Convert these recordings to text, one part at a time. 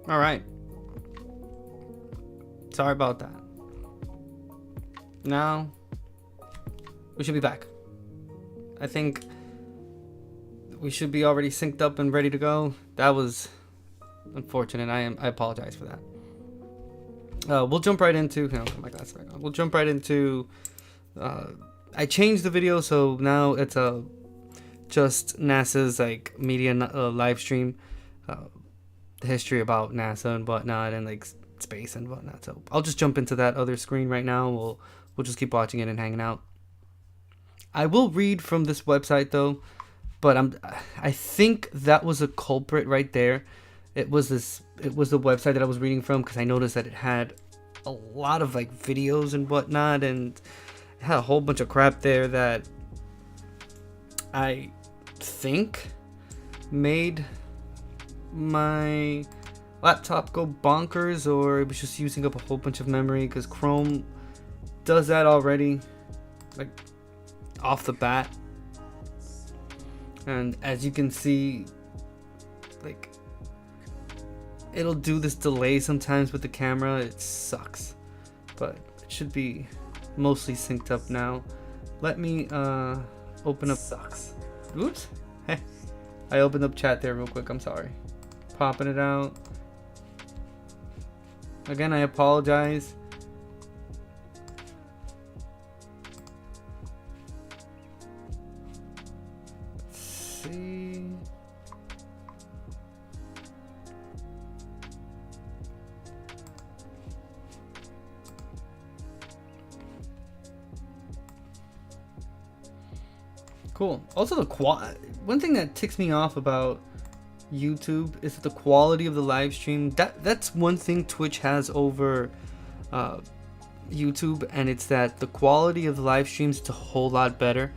All right. Sorry about that. Now we should be back. I think we should be already synced up and ready to go. That was unfortunate. I apologize for that. We'll jump right into. Put my glasses back on. We'll jump right into. I changed the video, so now it's just NASA's like media live stream, the history about NASA and whatnot, and like space and whatnot. So I'll just jump into that other screen right now. We'll just keep watching it and hanging out. I will read from this website though, but I think that was a culprit right there. It was the website that I was reading from, because I noticed that it had a lot of like videos and whatnot, and it had a whole bunch of crap there that I think made my laptop go bonkers, or it was just using up a whole bunch of memory, because Chrome does that already, like off the bat. And as you can see, like, it'll do this delay sometimes with the camera. It sucks, but it should be mostly synced up now. Let me open up. Sucks. Oops. Hey, I opened up chat there real quick. I'm sorry. Popping it out. Again, I apologize. Let's see. Cool. Also, one thing that ticks me off about YouTube is the quality of the live stream. That's one thing Twitch has over YouTube, and it's that the quality of the live streams is a whole lot better.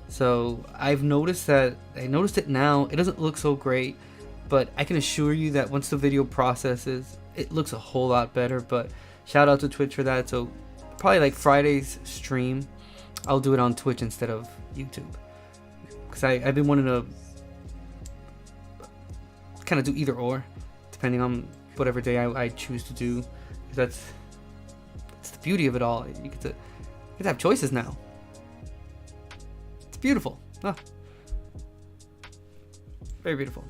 So I've noticed that. I noticed it now. It doesn't look so great, but I can assure you that once the video processes, it looks a whole lot better. But shout out to Twitch for that. So probably like Friday's stream, I'll do it on Twitch instead of YouTube, because I've been wanting to kind of do either or, depending on whatever day I choose to do. That's the beauty of it all. You get to have choices now. It's beautiful. Oh. Very beautiful.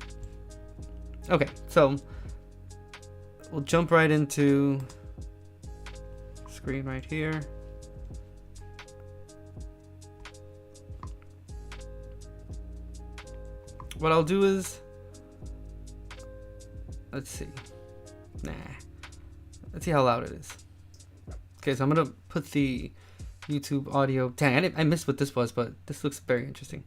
Okay, so we'll jump right into screen right here. What I'll do is, let's see. Let's see how loud it is. Okay, so I'm gonna put the YouTube audio. Dang, I missed what this was, but this looks very interesting.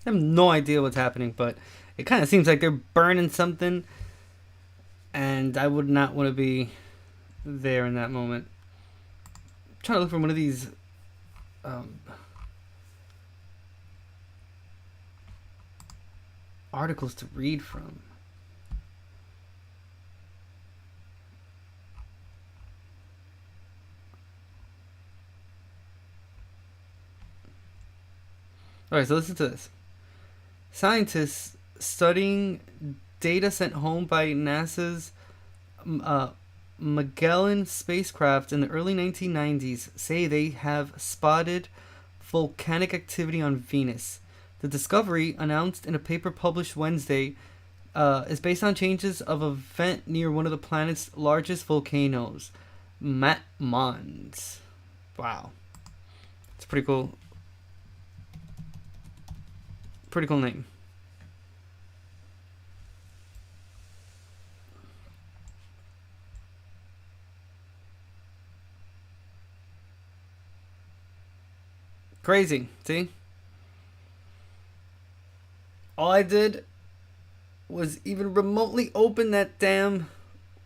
I have no idea what's happening, but it kind of seems like they're burning something, and I would not want to be there in that moment. I'm trying to look for one of these articles to read from. Alright, so listen to this. Scientists studying data sent home by NASA's Magellan spacecraft in the early 1990s say they have spotted volcanic activity on Venus. The discovery, announced in a paper published Wednesday, is based on changes of a vent near one of the planet's largest volcanoes, Mons. Wow. It's pretty cool. Pretty cool name. Crazy, see? All I did was even remotely open that damn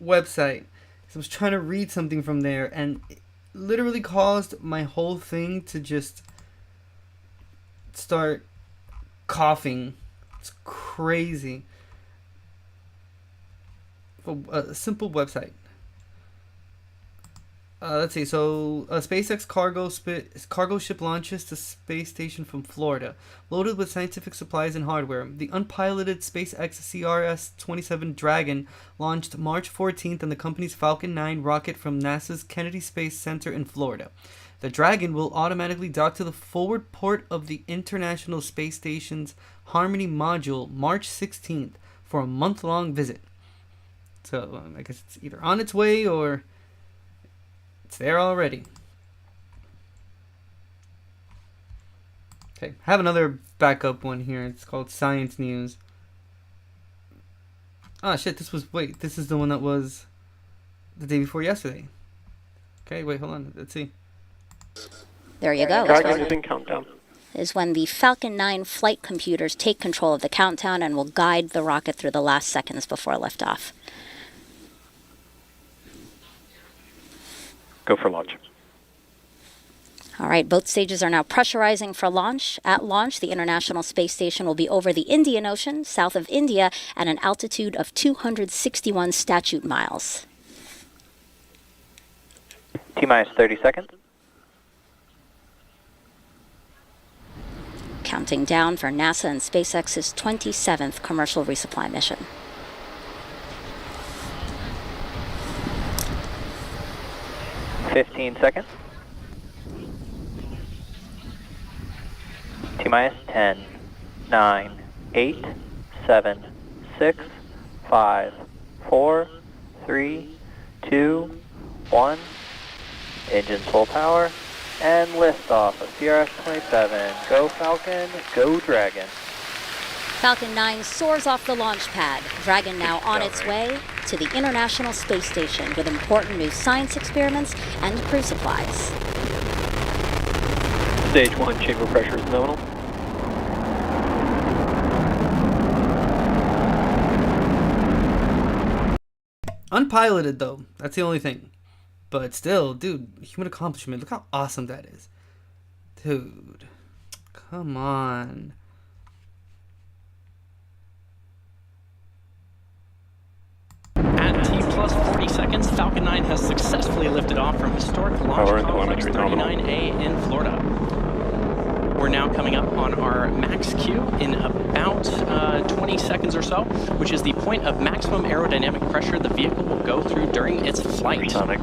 website. So I was trying to read something from there, and it literally caused my whole thing to just start coughing. It's crazy. A simple website. Let's see. So, a SpaceX cargo ship launches to space station from Florida, loaded with scientific supplies and hardware. The unpiloted SpaceX CRS-27 Dragon launched March 14th on the company's Falcon 9 rocket from NASA's Kennedy Space Center in Florida. The Dragon will automatically dock to the forward port of the International Space Station's Harmony module March 16th for a month-long visit. So, I guess it's either on its way or it's there already. Okay, I have another backup one here. It's called Science News. Oh shit, this is the one that was the day before yesterday. Okay, wait, hold on. Let's see. There you go. Countdown is when the Falcon 9 flight computers take control of the countdown and will guide the rocket through the last seconds before liftoff. Go for launch. All right, both stages are now pressurizing for launch. At launch, the International Space Station will be over the Indian Ocean, south of India, at an altitude of 261 statute miles. T-minus 30 seconds. Counting down for NASA and SpaceX's 27th commercial resupply mission. $15 seconds. T-minus 10, 9, 8, 7, 6, 5, 4, 3, 2, 1. Engines full power. And liftoff of CRS-27. Go Falcon, go Dragon. Falcon 9 soars off the launch pad. Dragon now on its way to the International Space Station with important new science experiments and crew supplies. Stage 1 chamber pressure is nominal. Unpiloted though, that's the only thing. But still, dude, human accomplishment. Look how awesome that is. Dude, come on. At T plus 40 seconds, Falcon 9 has successfully lifted off from historic launch complex 39A in Florida. We're now coming up on our max Q in about 20 seconds or so, which is the point of maximum aerodynamic pressure the vehicle will go through during its flight. Sonic.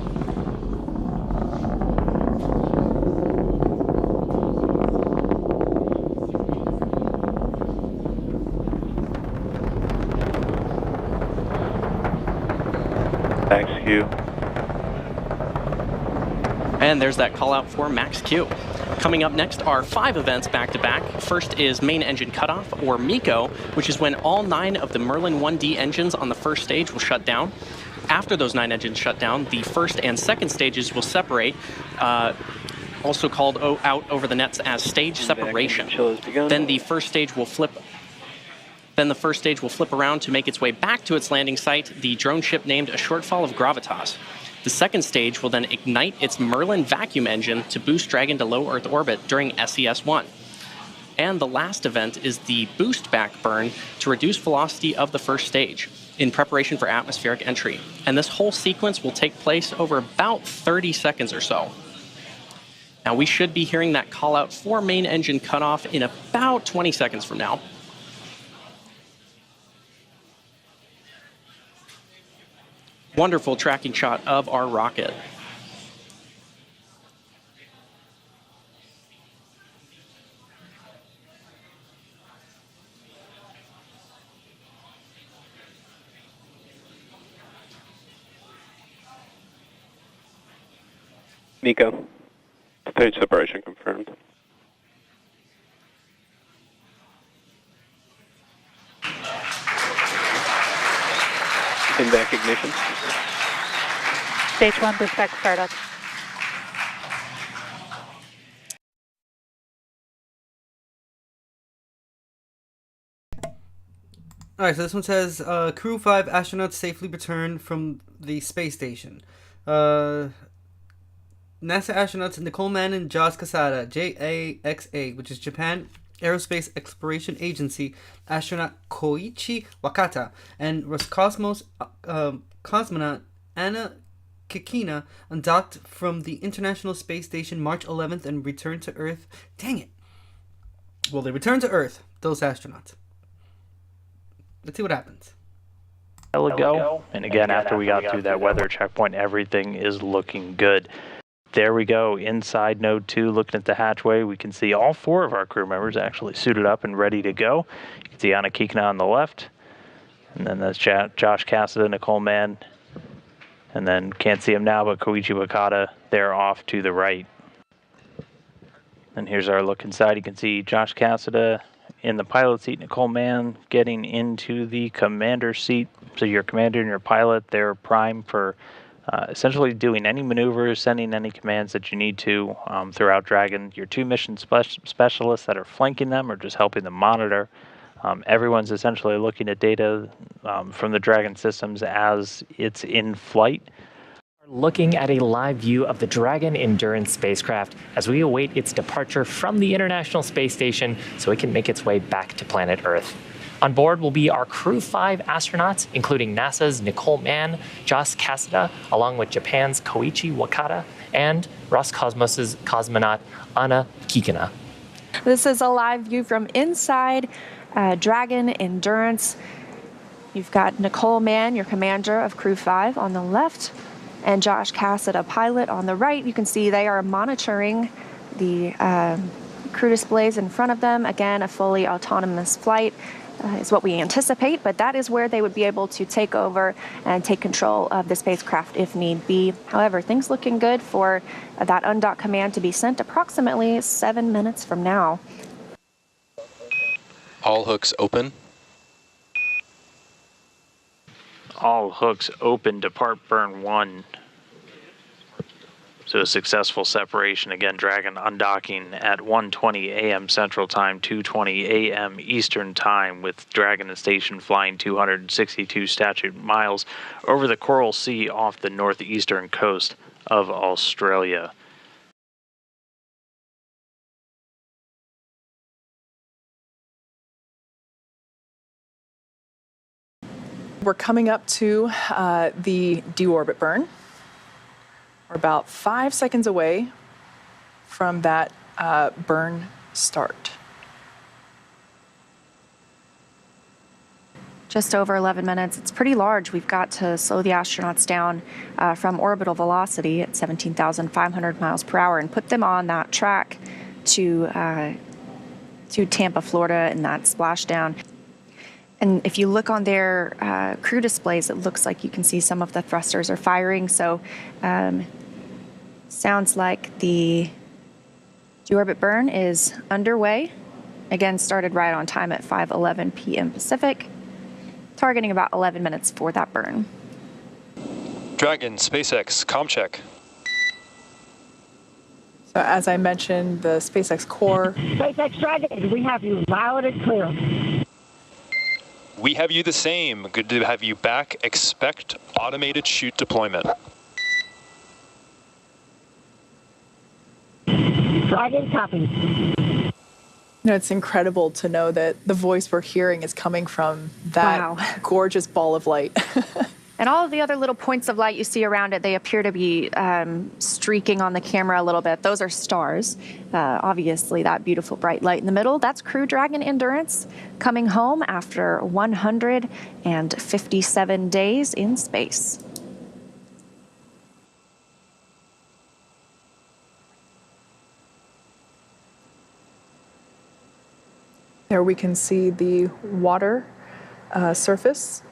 Max Q. And there's that call out for max Q. Coming up next are 5 events back-to-back. First is main engine cutoff, or MECO, which is when all 9 of the Merlin 1D engines on the first stage will shut down. After those 9 engines shut down, the first and second stages will separate. also called out over the nets as stage separation. Then the first stage will flip. Then the first stage will flip around to make its way back to its landing site, the drone ship named a shortfall of gravitas. The second stage will then ignite its Merlin vacuum engine to boost Dragon to low Earth orbit during SES-1. And the last event is the boost back burn to reduce velocity of the first stage in preparation for atmospheric entry. And this whole sequence will take place over about 30 seconds or so. Now we should be hearing that call out for main engine cutoff in about 20 seconds from now. Wonderful tracking shot of our rocket. Nico. Stage separation confirmed. Back ignition. Stage 1 boost back startup. Alright, so this one says, Crew 5 astronauts safely returned from the space station. NASA astronauts Nicole Mann and Josh Casada, JAXA, which is Japan Aerospace Exploration Agency, astronaut Koichi Wakata, and Roscosmos cosmonaut Anna Kikina undocked from the International Space Station March 11th and returned to Earth. Dang it. Well, they returned to Earth, those astronauts. Let's see what happens. Ago. And again, after we got through that weather checkpoint, everything is looking good. There we go, inside Node 2, looking at the hatchway. We can see all 4 of our crew members actually suited up and ready to go. You can see Anna Kikina on the left, and then that's Josh Cassida, Nicole Mann, and then can't see him now, but Koichi Wakata there off to the right. And here's our look inside. You can see Josh Cassida in the pilot seat, Nicole Mann getting into the commander seat. So your commander and your pilot, they're prime for essentially doing any maneuvers, sending any commands that you need to throughout Dragon. Your 2 mission specialists that are flanking them or just helping them monitor. Everyone's essentially looking at data from the Dragon systems as it's in flight. Looking at a live view of the Dragon Endurance spacecraft as we await its departure from the International Space Station so it can make its way back to planet Earth. On board will be our Crew 5 astronauts, including NASA's Nicole Mann, Josh Cassida, along with Japan's Koichi Wakata, and Roscosmos' cosmonaut Anna Kikina. This is a live view from inside Dragon Endurance. You've got Nicole Mann, your commander of Crew 5, on the left, and Josh Cassida, pilot, on the right. You can see they are monitoring the crew displays in front of them. Again, a fully autonomous flight is what we anticipate, but that is where they would be able to take over and take control of the spacecraft if need be. However, things looking good for that undock command to be sent approximately 7 minutes from now. All hooks open. All hooks open, depart burn 1. So a successful separation. Again, Dragon undocking at 1:20 a.m. Central Time, 2:20 a.m. Eastern Time, with Dragon and station flying 262 statute miles over the Coral Sea off the northeastern coast of Australia. We're coming up to the deorbit burn. We're about 5 seconds away from that burn start. Just over 11 minutes. It's pretty large. We've got to slow the astronauts down from orbital velocity at 17,500 miles per hour and put them on that track to Tampa, Florida, and that splashdown. And if you look on their crew displays, it looks like you can see some of the thrusters are firing. So sounds like the deorbit burn is underway. Again, started right on time at 5:11 p.m. Pacific, targeting about 11 minutes for that burn. Dragon, SpaceX, comm check. So as I mentioned, the SpaceX core. SpaceX Dragon, we have you loud and clear. We have you the same. Good to have you back. Expect automated chute deployment. Dragon copy. It's incredible to know that the voice we're hearing is coming from that gorgeous ball of light. And all of the other little points of light you see around it, they appear to be streaking on the camera a little bit. Those are stars. Obviously, that beautiful bright light in the middle, that's Crew Dragon Endurance coming home after 157 days in space. There we can see the water surface.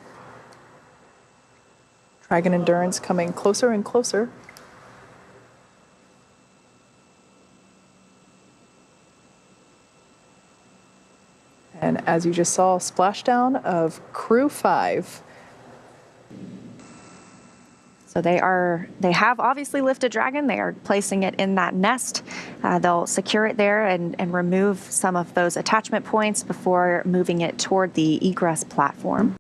Dragon Endurance coming closer and closer. And as you just saw, splashdown of Crew 5. So they have obviously lifted Dragon. They are placing it in that nest. They'll secure it there and remove some of those attachment points before moving it toward the egress platform.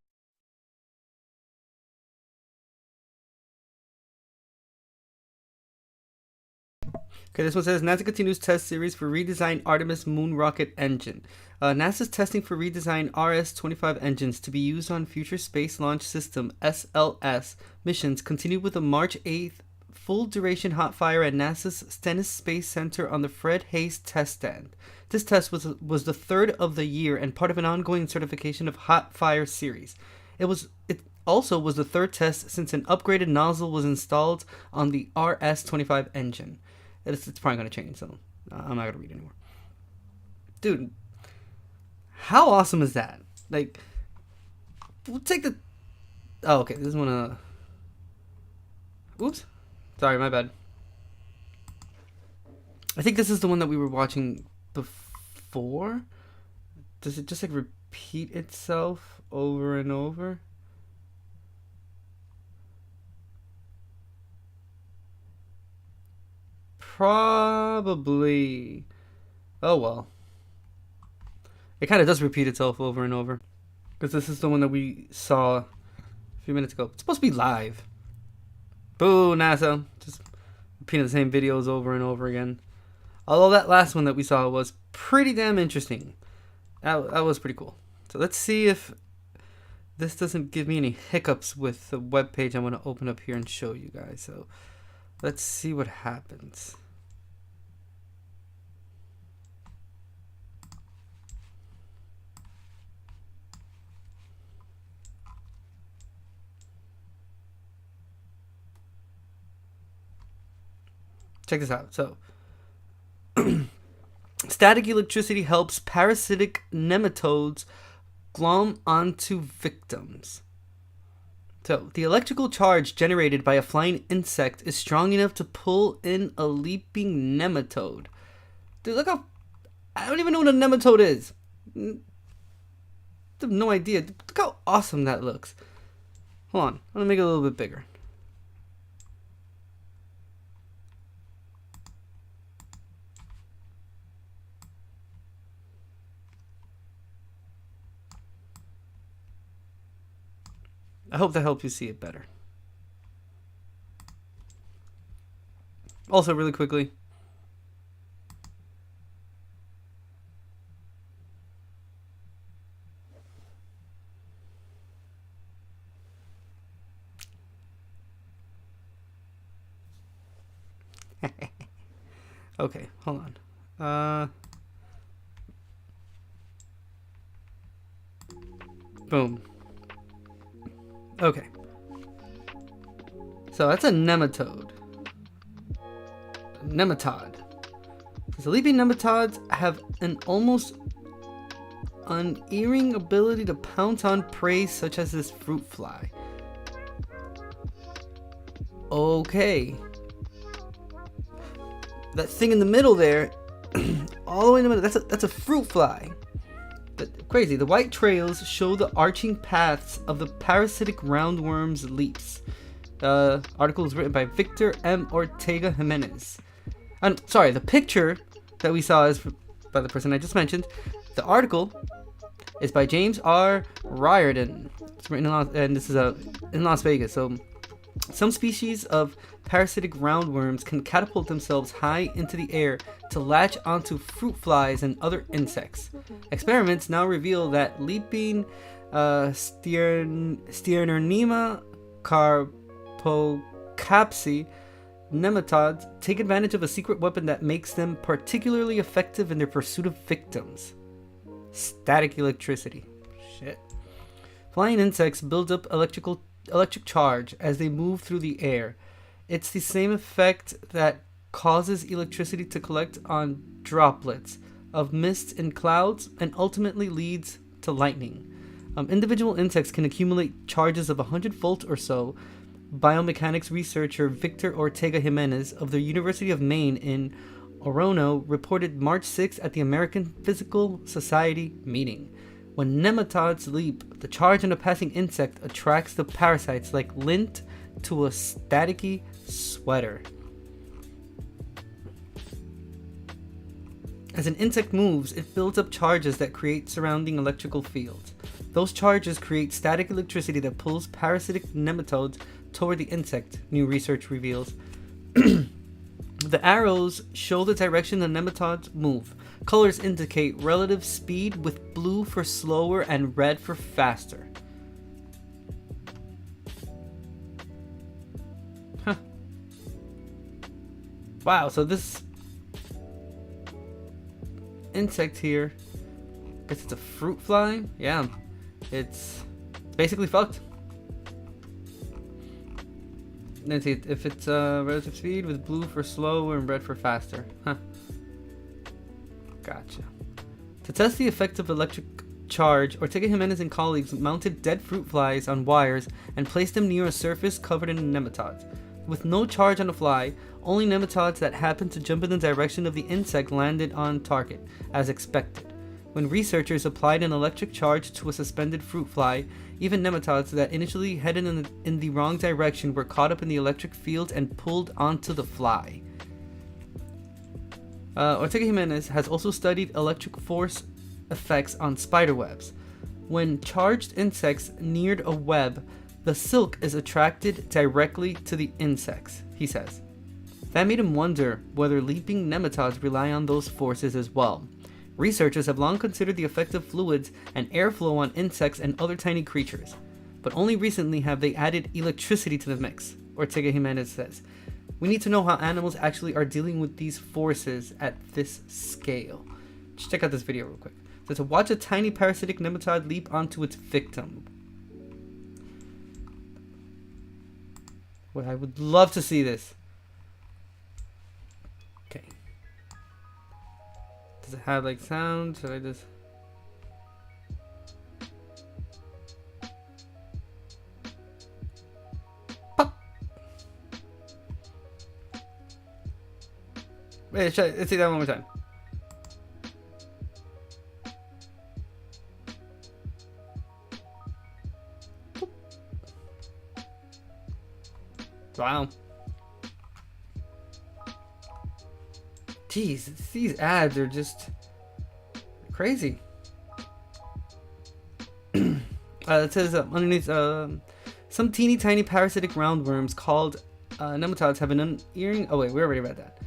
Okay, this one says NASA continues test series for redesigned Artemis moon rocket engine. NASA's testing for redesigned RS-25 engines to be used on future Space Launch System (SLS) missions continued with a March 8th full-duration hot fire at NASA's Stennis Space Center on the Fred Haise test stand. This test was the third of the year and part of an ongoing certification of hot fire series. It also was the third test since an upgraded nozzle was installed on the RS-25 engine. It's probably going to change, so I'm not going to read anymore. Dude, how awesome is that? Like, we'll take the... Oh, okay, this one, Oops. Sorry, my bad. I think this is the one that we were watching before. Does it just, like, repeat itself over and over? Probably. Oh well. It kind of does repeat itself over and over. Because this is the one that we saw a few minutes ago. It's supposed to be live. Boo, NASA. Just repeating the same videos over and over again. Although that last one that we saw was pretty damn interesting. That was pretty cool. So let's see if this doesn't give me any hiccups with the web page I'm going to open up here and show you guys. So let's see what happens. Check this out. So, static electricity helps parasitic nematodes glom onto victims. So, the electrical charge generated by a flying insect is strong enough to pull in a leaping nematode. Dude, look how... I don't even know what a nematode is. I have no idea. Look how awesome that looks. Hold on. I'm going to make it a little bit bigger. I hope that helps you see it better. Also, really quickly, okay, hold on. Boom. Okay. So that's a nematode. Nematode. So leaping nematodes have an almost unerring ability to pounce on prey such as this fruit fly. Okay. That thing in the middle there, all the way in the middle, that's a fruit fly. Crazy. The white trails show the arching paths of the parasitic roundworm's leaps. The article is written by Victor M. Ortega Jimenez. Sorry, the picture that we saw is by the person I just mentioned. The article is by James R. Riordan. It's written and this is in Las Vegas. So, some species of parasitic roundworms can catapult themselves high into the air to latch onto fruit flies and other insects. Experiments now reveal that leaping Sternernema carpocapsi nematodes take advantage of a secret weapon that makes them particularly effective in their pursuit of victims. Static electricity. Shit. Flying insects build up electric charge as they move through the air. It's the same effect that causes electricity to collect on droplets of mist in clouds and ultimately leads to lightning. Individual insects can accumulate charges of 100 volts or so. Biomechanics researcher Victor Ortega Jimenez of the University of Maine in Orono reported March 6 at the American Physical Society meeting. When nematodes leap, the charge on a passing insect attracts the parasites like lint to a staticky sweater. As an insect moves, it builds up charges that create surrounding electrical fields. Those charges create static electricity that pulls parasitic nematodes toward the insect, new research reveals. The arrows show the direction the nematodes move. Colors indicate relative speed, with blue for slower and red for faster. Huh. Wow, so this insect here, I guess it's a fruit fly? Yeah, it's basically fucked. Let's see, if it's relative speed with blue for slower and red for faster. Huh. Gotcha. To test the effect of electric charge, Ortega Jimenez and colleagues mounted dead fruit flies on wires and placed them near a surface covered in nematodes. With no charge on the fly, only nematodes that happened to jump in the direction of the insect landed on target, as expected. When researchers applied an electric charge to a suspended fruit fly, even nematodes that initially headed in the wrong direction were caught up in the electric field and pulled onto the fly. Ortega Jimenez has also studied electric force effects on spider webs. When charged insects neared a web, the silk is attracted directly to the insects, he says. That made him wonder whether leaping nematodes rely on those forces as well. Researchers have long considered the effect of fluids and airflow on insects and other tiny creatures, but only recently have they added electricity to the mix, Ortega Jimenez says. We need to know how animals actually are dealing with these forces at this scale. Just check out this video real quick. So to watch a tiny parasitic nematode leap onto its victim. Well, I would love to see this. Okay. Does it have like sound? Should I just... Wait, let's see that one more time. Wow. Jeez, these ads are just crazy. It says underneath, some teeny tiny parasitic roundworms called nematodes have an unerring... Oh wait, we already read that.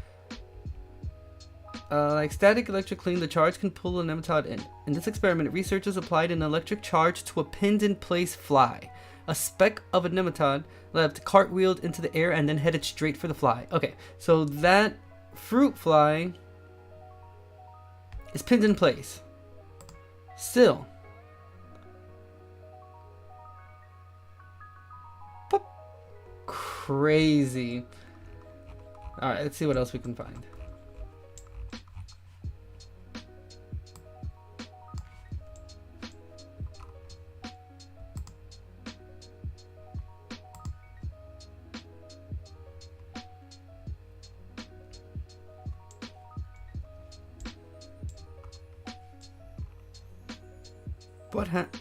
Like static electric clean, the charge can pull a nematode in. In this experiment, researchers applied an electric charge to a pinned-in-place fly. A speck of a nematode left cartwheeled into the air and then headed straight for the fly. Okay, so that fruit fly is pinned in place. Still. Boop. Crazy. Alright, let's see what else we can find.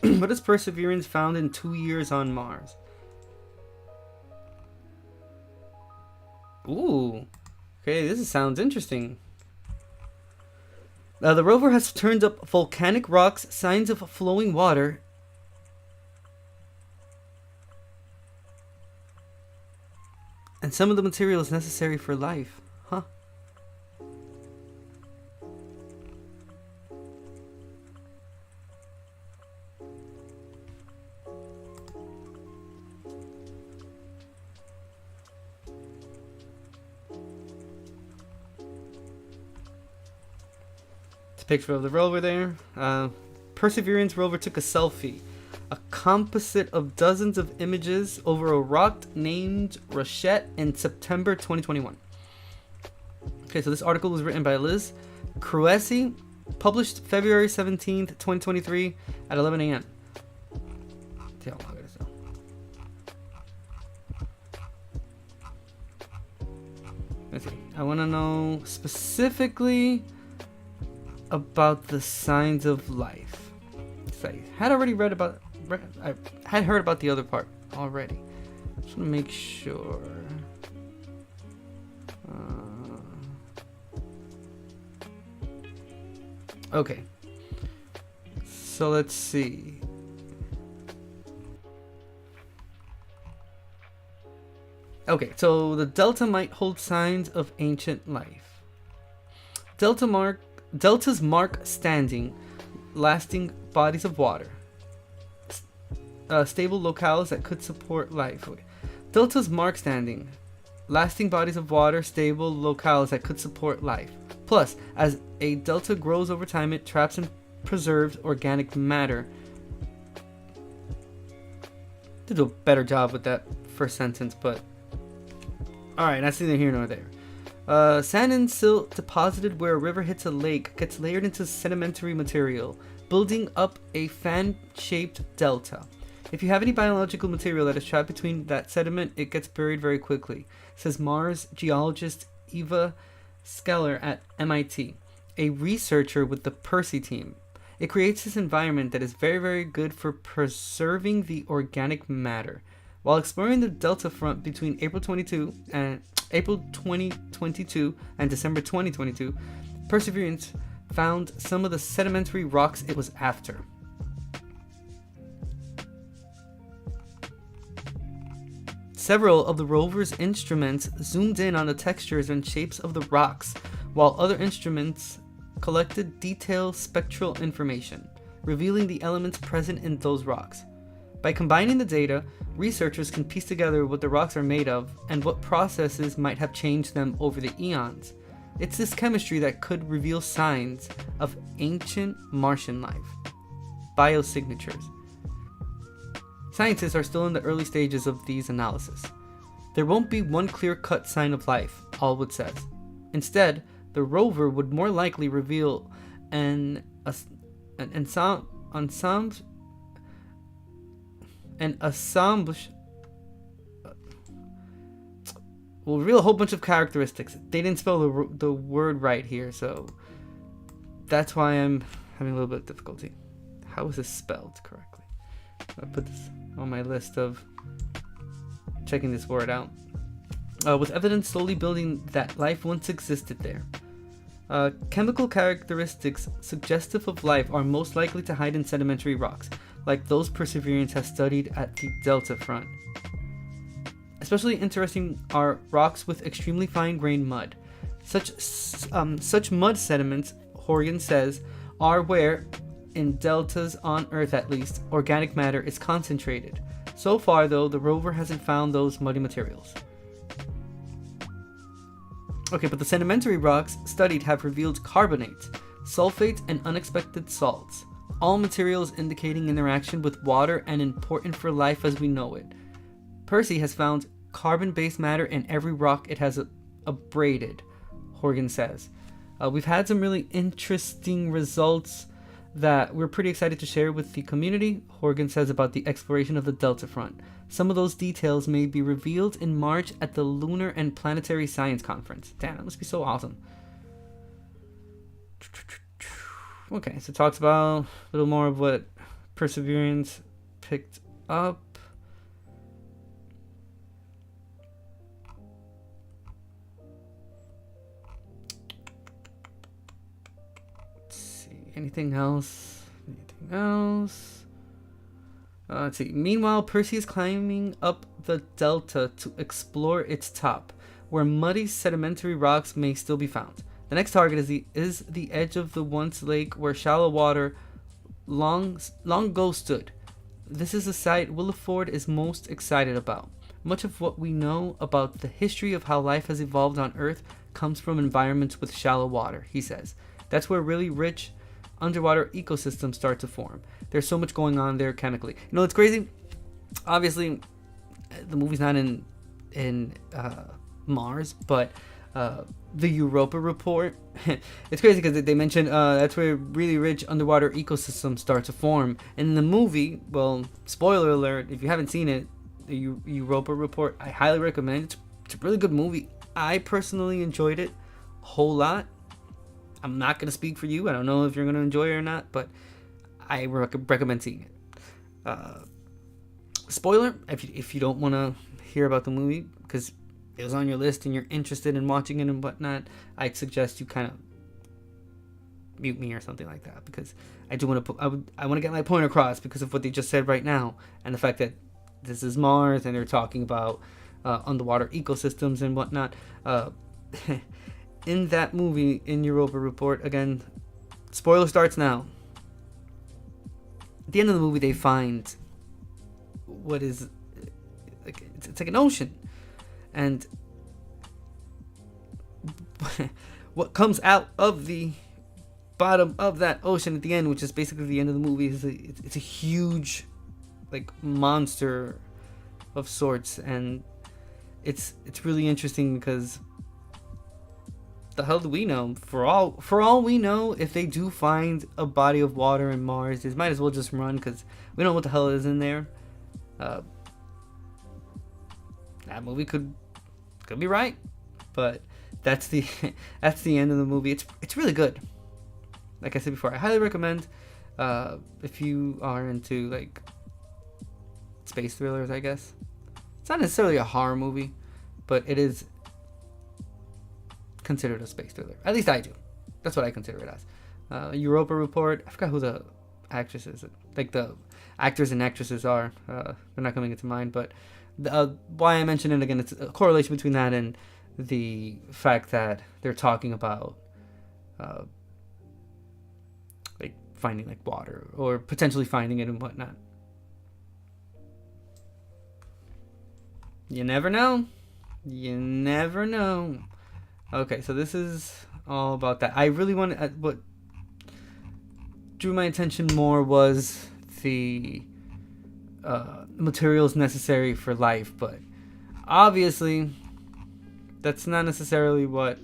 What is Perseverance found in 2 years on Mars? Ooh. Okay, this sounds interesting. The rover has turned up volcanic rocks, signs of flowing water, and some of the materials necessary for life. Huh. Picture of the rover there. Perseverance rover took a selfie. A composite of dozens of images over a rock named Rochette in September 2021. Okay, so this article was written by Liz Cruesi, published February 17th, 2023 at 11 a.m. See how long it is though. Let's see. I want to know specifically about the signs of life. I had already read about. I had heard about the other part already. Just want to make sure. Okay. So let's see. Okay, so the delta might hold signs of ancient life. Deltas mark standing, lasting bodies of water. Stable locales that could support life. Okay. Deltas mark standing, lasting bodies of water, stable locales that could support life. Plus, as a delta grows over time, it traps and preserves organic matter. Did a better job with that first sentence, but alright, that's neither here nor there. Sand and silt deposited where a river hits a lake gets layered into sedimentary material, building up a fan-shaped delta. If you have any biological material that is trapped between that sediment, it gets buried very quickly, says Mars geologist Eva Skeller at MIT, a researcher with the Percy team. It creates this environment that is very, very good for preserving the organic matter. While exploring the delta front between April 2022 and December 2022, Perseverance found some of the sedimentary rocks it was after. Several of the rover's instruments zoomed in on the textures and shapes of the rocks, while other instruments collected detailed spectral information, revealing the elements present in those rocks. By combining the data, researchers can piece together what the rocks are made of and what processes might have changed them over the eons. It's this chemistry that could reveal signs of ancient Martian life. Biosignatures. Scientists are still in the early stages of these analyses. There won't be one clear-cut sign of life, Allwood says. Instead, the rover would more likely reveal an ensemble will reveal a whole bunch of characteristics. They didn't spell the word right here, so that's why I'm having a little bit of difficulty. How is this spelled correctly? I put this on my list of checking this word out. With evidence slowly building that life once existed there. Chemical characteristics suggestive of life are most likely to hide in sedimentary rocks, like those Perseverance has studied at the delta front. Especially interesting are rocks with extremely fine-grained mud. Such mud sediments, Horgan says, are where, in deltas on Earth at least, organic matter is concentrated. So far, though, the rover hasn't found those muddy materials. Okay, but the sedimentary rocks studied have revealed carbonates, sulfates, and unexpected salts. All materials indicating interaction with water and important for life as we know it. Percy has found carbon-based matter in every rock it has abraded, Horgan says. We've had some really interesting results that we're pretty excited to share with the community, Horgan says about the exploration of the delta front. Some of those details may be revealed in March at the Lunar and Planetary Science Conference. Damn, that must be so awesome. Okay, so it talks about a little more of what Perseverance picked up. Anything else? Anything else? Let's see. Meanwhile, Percy is climbing up the delta to explore its top, where muddy sedimentary rocks may still be found. The next target is the edge of the once lake where shallow water long ago stood. This is the site Williford is most excited about. Much of what we know about the history of how life has evolved on Earth comes from environments with shallow water, he says. That's where really rich underwater ecosystems start to form. There's so much going on there chemically. You know, it's crazy. Obviously, the movie's not in Mars, but the Europa report, it's crazy because they mention that's where really rich underwater ecosystems start to form. And in the movie, well, spoiler alert, if you haven't seen it, the Europa report, I highly recommend it. It's a really good movie. I personally enjoyed it a whole lot. I'm not going to speak for you. I don't know if you're going to enjoy it or not, but I recommend seeing it. Spoiler, if you don't want to hear about the movie, because it was on your list and you're interested in watching it and whatnot, I'd suggest you kind of mute me or something like that, because I do want to I want to get my point across because of what they just said right now, and the fact that this is Mars and they're talking about underwater ecosystems and whatnot. In that movie, in Europa Report, again, spoiler starts now. At the end of the movie, they find what is like it's like an ocean, and what comes out of the bottom of that ocean at the end, which is basically the end of the movie, is it's a huge like monster of sorts, and it's really interesting because the hell do we know? For all we know, if they do find a body of water in Mars, they might as well just run because we don't know what the hell is in there. That movie could be right, but that's the end of the movie. It's really good. Like I said before, I highly recommend if you are into like space thrillers, I guess. It's not necessarily a horror movie, but it is considered a space thriller. At least I do. That's what I consider it as. Europa Report. I forgot who the actress is. Like the actors and actresses are. They're not coming into mind. But why I mention it again, it's a correlation between that and the fact that they're talking about like finding like water or potentially finding it and whatnot. You never know. You never know. Okay, so this is all about that. I really wanted... what drew my attention more was the materials necessary for life, but obviously that's not necessarily what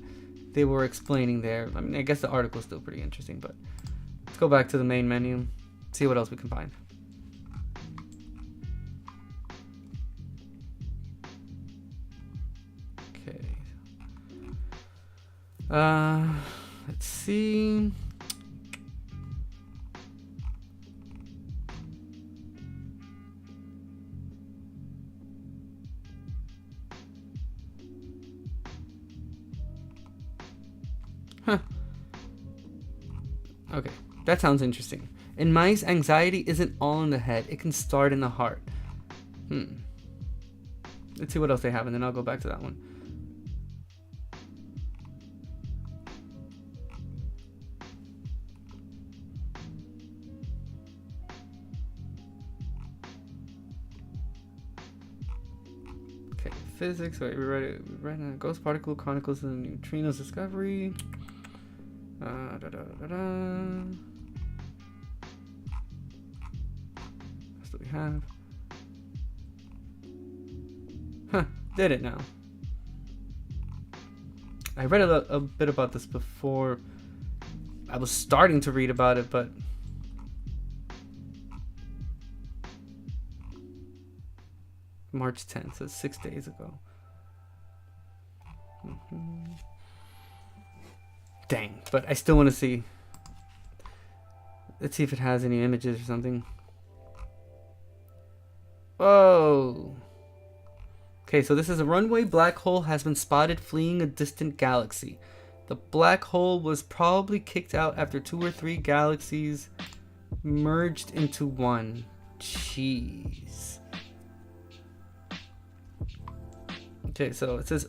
they were explaining there. I mean, I guess the article is still pretty interesting, but let's go back to the main menu, see what else we can find. Let's see. Huh. Okay, that sounds interesting. In mice, anxiety isn't all in the head. It can start in the heart. Let's see what else they have, and then I'll go back to that one. Physics. Wait, we're right now. Ghost particle chronicles and neutrinos discovery. What do we have? Huh, did it now. I read a bit about this before. I was starting to read about it, but March 10th, so 6 days ago. Dang, but I still want to see. Let's see if it has any images or something. Whoa. Okay, so this is a runaway black hole has been spotted fleeing a distant galaxy. The black hole was probably kicked out after 2 or 3 galaxies merged into one. Jeez. Okay, so it says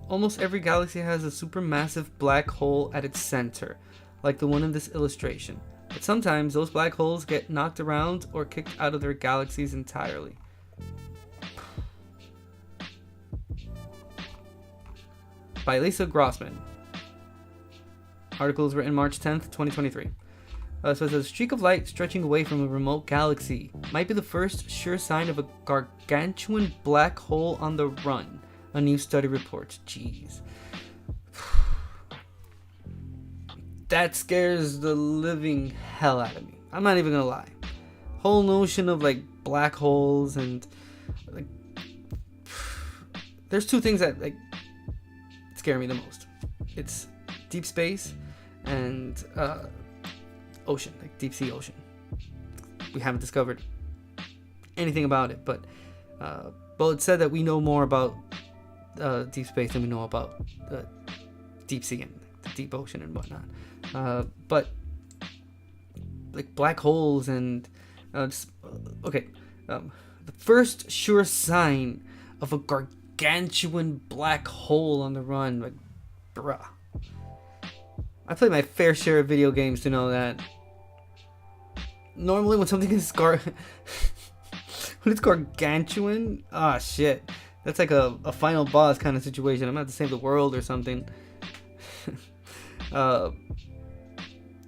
almost every galaxy has a supermassive black hole at its center, like the one in this illustration. But sometimes those black holes get knocked around or kicked out of their galaxies entirely. By Lisa Grossman. Article is written March 10th, 2023. So it says a streak of light stretching away from a remote galaxy might be the first sure sign of a gargantuan black hole on the run, a new study reports. Jeez. That scares the living hell out of me. I'm not even gonna lie. Whole notion of like black holes and like, there's 2 things that like scare me the most. It's deep space and ocean, like deep sea ocean. We haven't discovered anything about it, but well, it said that we know more about deep space than we know about deep sea and the deep ocean and whatnot. But like black holes and the first sure sign of a gargantuan black hole on the run, like, bruh. I play my fair share of video games to know that normally when something is when it's gargantuan, shit, that's like a final boss kind of situation. I'm about to save the world or something.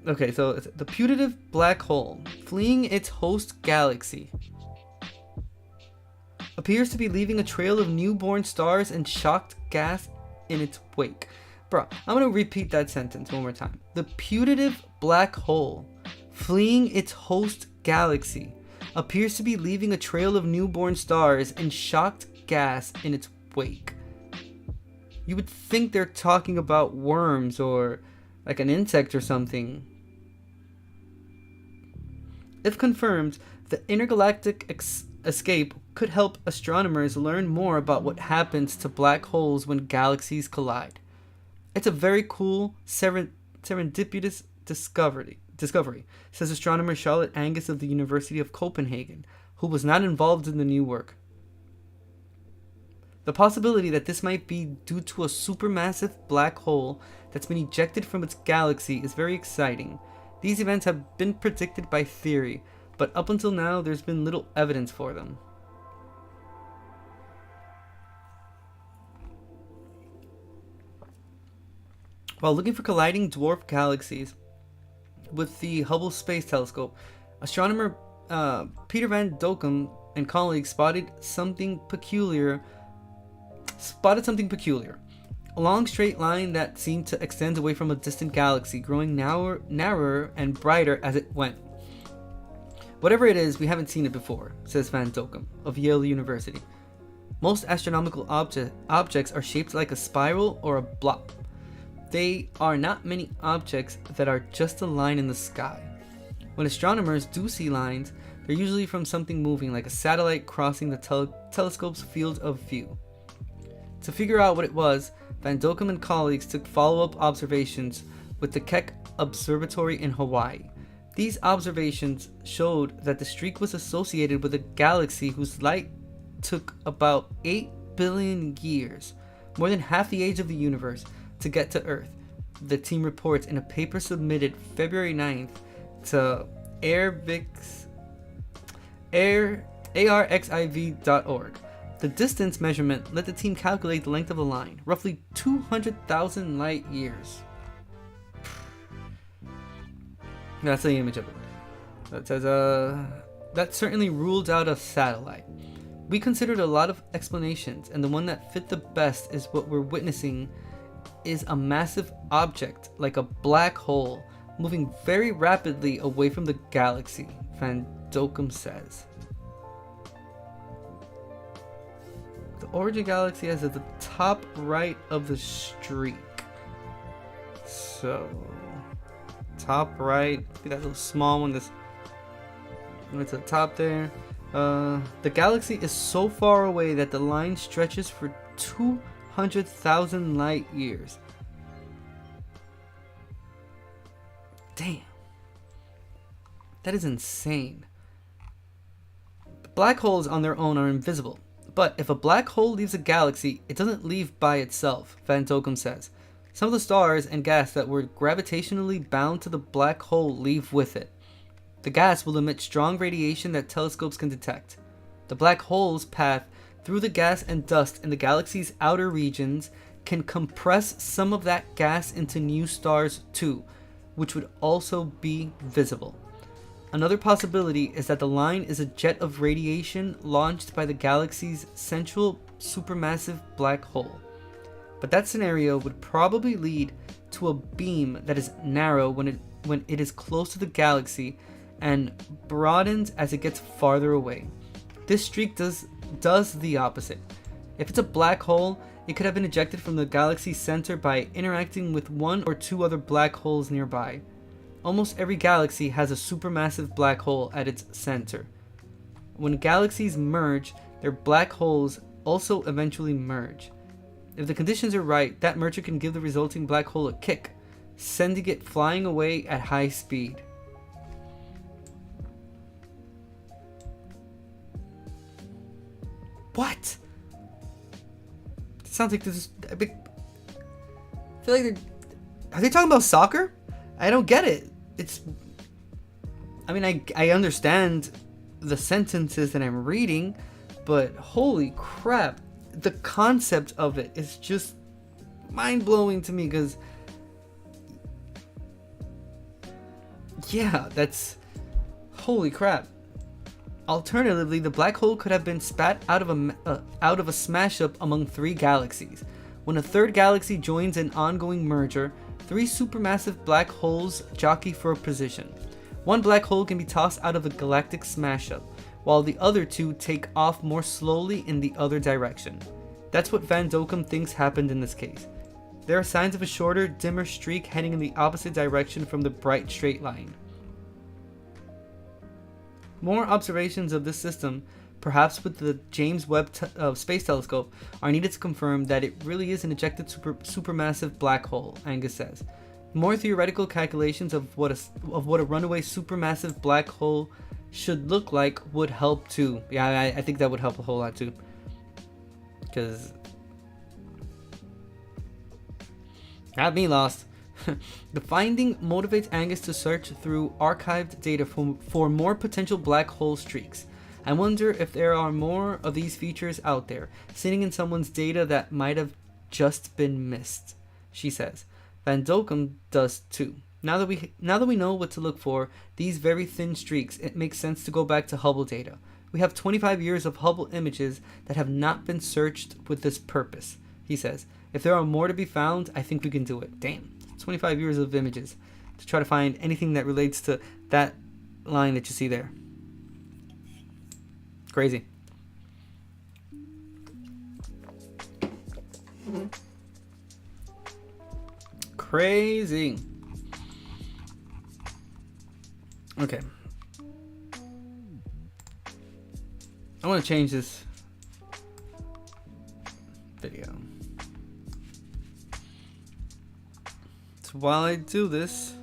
Okay, so it's the putative black hole fleeing its host galaxy appears to be leaving a trail of newborn stars and shocked gas in its wake. Bro, I'm gonna repeat that sentence one more time. The putative black hole fleeing its host galaxy appears to be leaving a trail of newborn stars and shocked gas in its wake. You would think they're talking about worms or like an insect or something. If confirmed, the intergalactic escape could help astronomers learn more about what happens to black holes when galaxies collide. It's a very cool serendipitous discovery, says astronomer Charlotte Angus of the University of Copenhagen, who was not involved in the new work. The possibility that this might be due to a supermassive black hole that's been ejected from its galaxy is very exciting. These events have been predicted by theory, but up until now there's been little evidence for them. While looking for colliding dwarf galaxies with the Hubble Space Telescope, astronomer Peter Van Dokkum and colleagues spotted something peculiar. A long straight line that seemed to extend away from a distant galaxy, growing narrower and brighter as it went. Whatever it is, we haven't seen it before, says Van Dokkum of Yale University. Most astronomical objects are shaped like a spiral or a blob. They are not many objects that are just a line in the sky. When astronomers do see lines, they're usually from something moving, like a satellite crossing the telescope's field of view. To figure out what it was, Van Dokkum and colleagues took follow-up observations with the Keck Observatory in Hawaii. These observations showed that the streak was associated with a galaxy whose light took about 8 billion years, more than half the age of the universe, to get to Earth. The team reports in a paper submitted February 9th to arxiv.org. The distance measurement let the team calculate the length of the line, roughly 200,000 light years. That's the image of it. That says, that certainly ruled out a satellite. We considered a lot of explanations, and the one that fit the best is what we're witnessing is a massive object, like a black hole, moving very rapidly away from the galaxy, Van Dokkum says. The origin galaxy is at the top right of the streak. So, top right, see that little small one that's at the top there. The galaxy is so far away that the line stretches for 200,000 light years. Damn. That is insane. Black holes on their own are invisible. But if a black hole leaves a galaxy, it doesn't leave by itself, Van Dokkum says. Some of the stars and gas that were gravitationally bound to the black hole leave with it. The gas will emit strong radiation that telescopes can detect. The black hole's path through the gas and dust in the galaxy's outer regions can compress some of that gas into new stars too, which would also be visible. Another possibility is that the line is a jet of radiation launched by the galaxy's central supermassive black hole. But that scenario would probably lead to a beam that is narrow when it is close to the galaxy and broadens as it gets farther away. This streak does the opposite. If it's a black hole, it could have been ejected from the galaxy's center by interacting with one or two other black holes nearby. Almost every galaxy has a supermassive black hole at its center. When galaxies merge, their black holes also eventually merge. If the conditions are right, that merger can give the resulting black hole a kick, sending it flying away at high speed. What? It sounds like this is a big... I feel like are they talking about soccer? I don't get it. I mean, I understand the sentences that I'm reading, but holy crap, the concept of it is just mind-blowing to me, because yeah, that's holy crap. Alternatively, the black hole could have been spat out of a smash-up among three galaxies. When a third galaxy joins an ongoing merger, three supermassive black holes jockey for a position. One black hole can be tossed out of a galactic smash-up, while the other two take off more slowly in the other direction. That's what Van Dokkum thinks happened in this case. There are signs of a shorter, dimmer streak heading in the opposite direction from the bright straight line. More observations of this system, perhaps with the James Webb Space Telescope, are needed to confirm that it really is an ejected supermassive black hole, Angus says. More theoretical calculations of what a runaway supermassive black hole should look like would help too. Yeah, I think that would help a whole lot too. Because got me lost. The finding motivates Angus to search through archived data for more potential black hole streaks. I wonder if there are more of these features out there, sitting in someone's data that might have just been missed, she says. Van Dokkum does too. Now that we know what to look for, these very thin streaks, it makes sense to go back to Hubble data. We have 25 years of Hubble images that have not been searched with this purpose, he says. If there are more to be found, I think we can do it. Damn, 25 years of images to try to find anything that relates to that line that you see there. Crazy. Crazy. Okay. I want to change this video. So while I do this,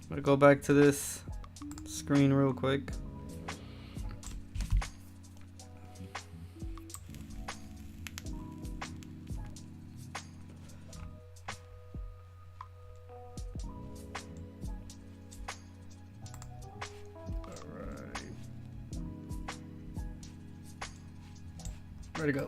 I'm gonna go back to this screen real quick. Ready to go.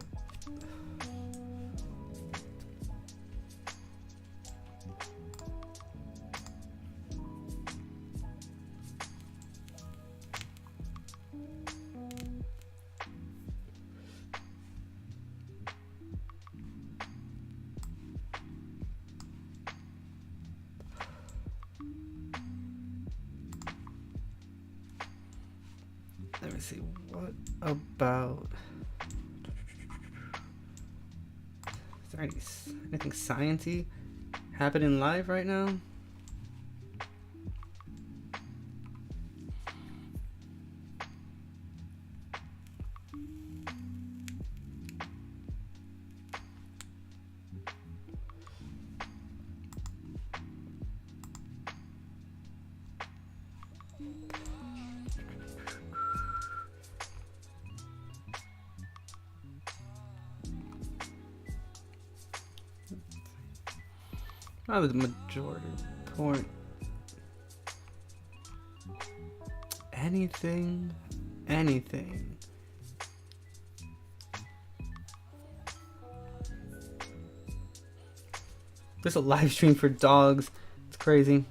Let me see, what about... Is there anything science-y happening live right now? I was the majority point. Anything. There's a live stream for dogs. It's crazy.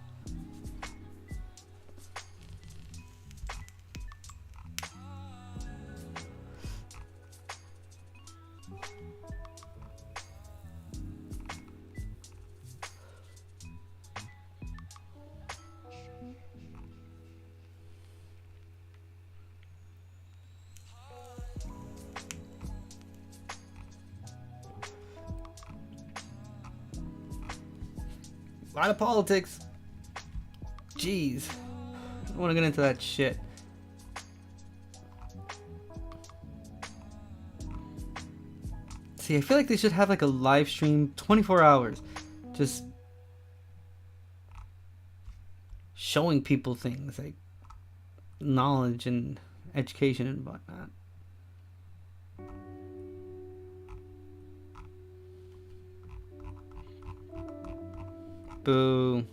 A lot of politics. Jeez. I don't want to get into that shit. See, I feel like they should have like a live stream 24 hours. Just showing people things like knowledge and education and whatnot. Boo.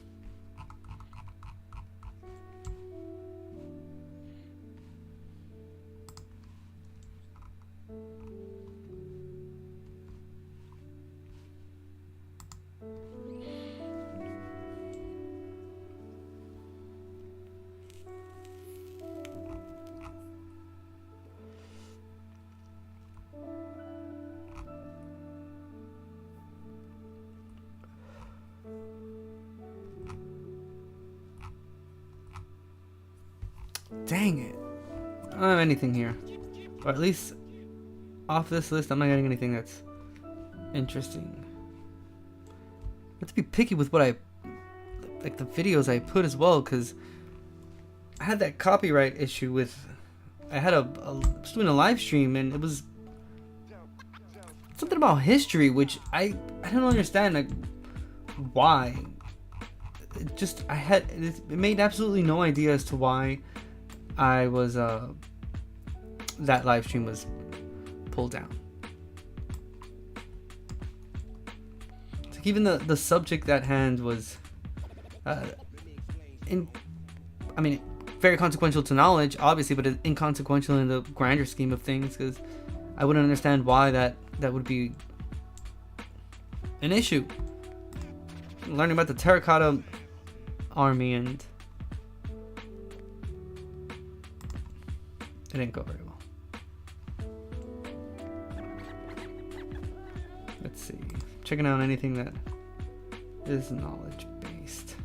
Dang it. I don't have anything here. Or at least off this list, I'm not getting anything that's interesting. I have to be picky with what like the videos I put as well, because I had that copyright issue with, I was doing a live stream and it was something about history, which I don't understand like why. It made absolutely no idea as to why I was that live stream was pulled down. It's like even the subject at hand was very consequential to knowledge, obviously, but inconsequential in the grander scheme of things, because I wouldn't understand why that would be an issue. Learning about the terracotta army, and it didn't go very well. Let's see. Checking out anything that is knowledge based.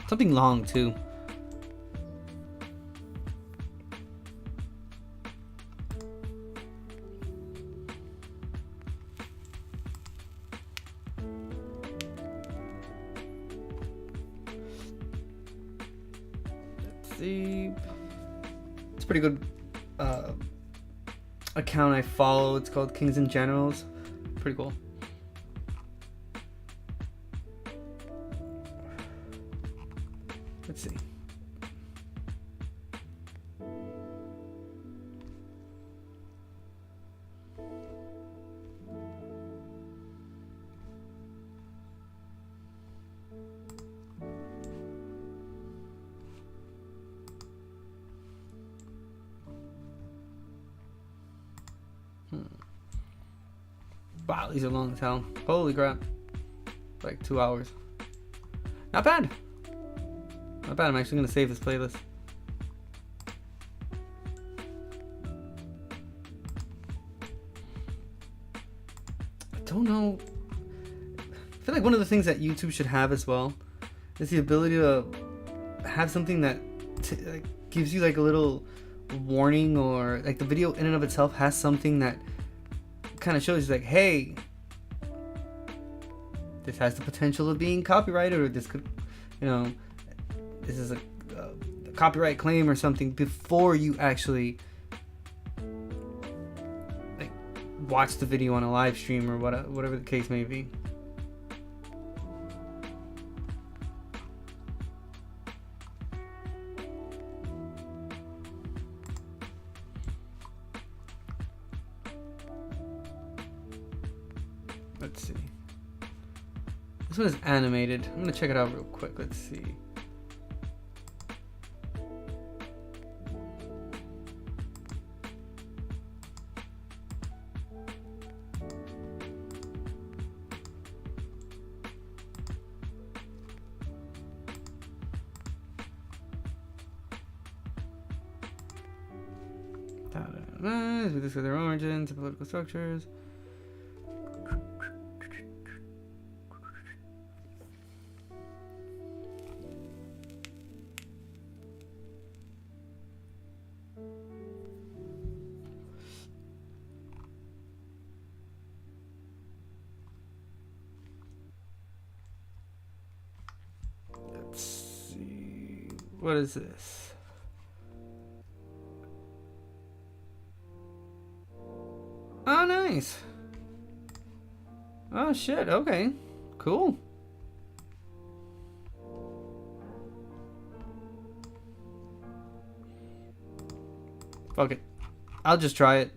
Something long too. Let's see. It's a pretty good account I follow. It's called Kings and Generals. Pretty cool. Let's see. Wow, these are long as hell. Holy crap. Like 2 hours. Not bad. Not bad. I'm actually going to save this playlist. I don't know. I feel like one of the things that YouTube should have as well is the ability to have something that like, gives you like a little warning, or like the video in and of itself has something that kind of shows you like, hey, this has the potential of being copyrighted, or this could, this is a copyright claim or something, before you actually like watch the video on a live stream or whatever the case may be. Let's see. This one is animated. I'm gonna check it out real quick. Let's see. We discuss their origins, political structures. Let's see. What is this? Oh, nice. Oh, shit. Okay. Cool. Fuck it. I'll just try it.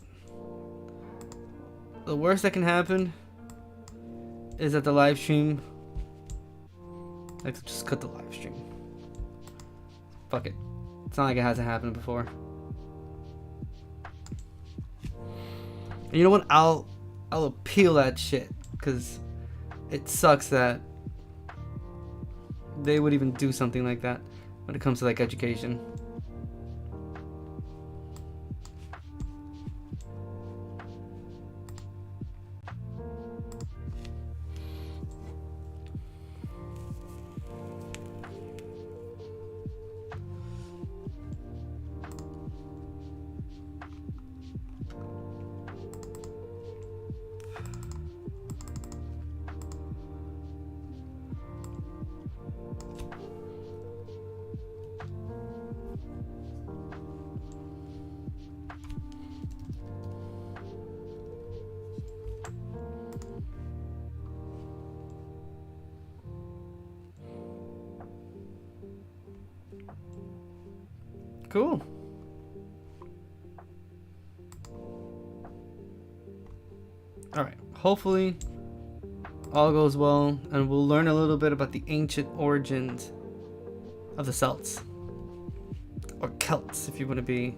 The worst that can happen is that the live stream... I could just cut the live stream. Fuck it. It's not like it hasn't happened before. And you know what? I'll appeal that shit, because it sucks that they would even do something like that when it comes to like education. Cool. Alright, hopefully all goes well and we'll learn a little bit about the ancient origins of the Celts. Or Celts, if you want to be.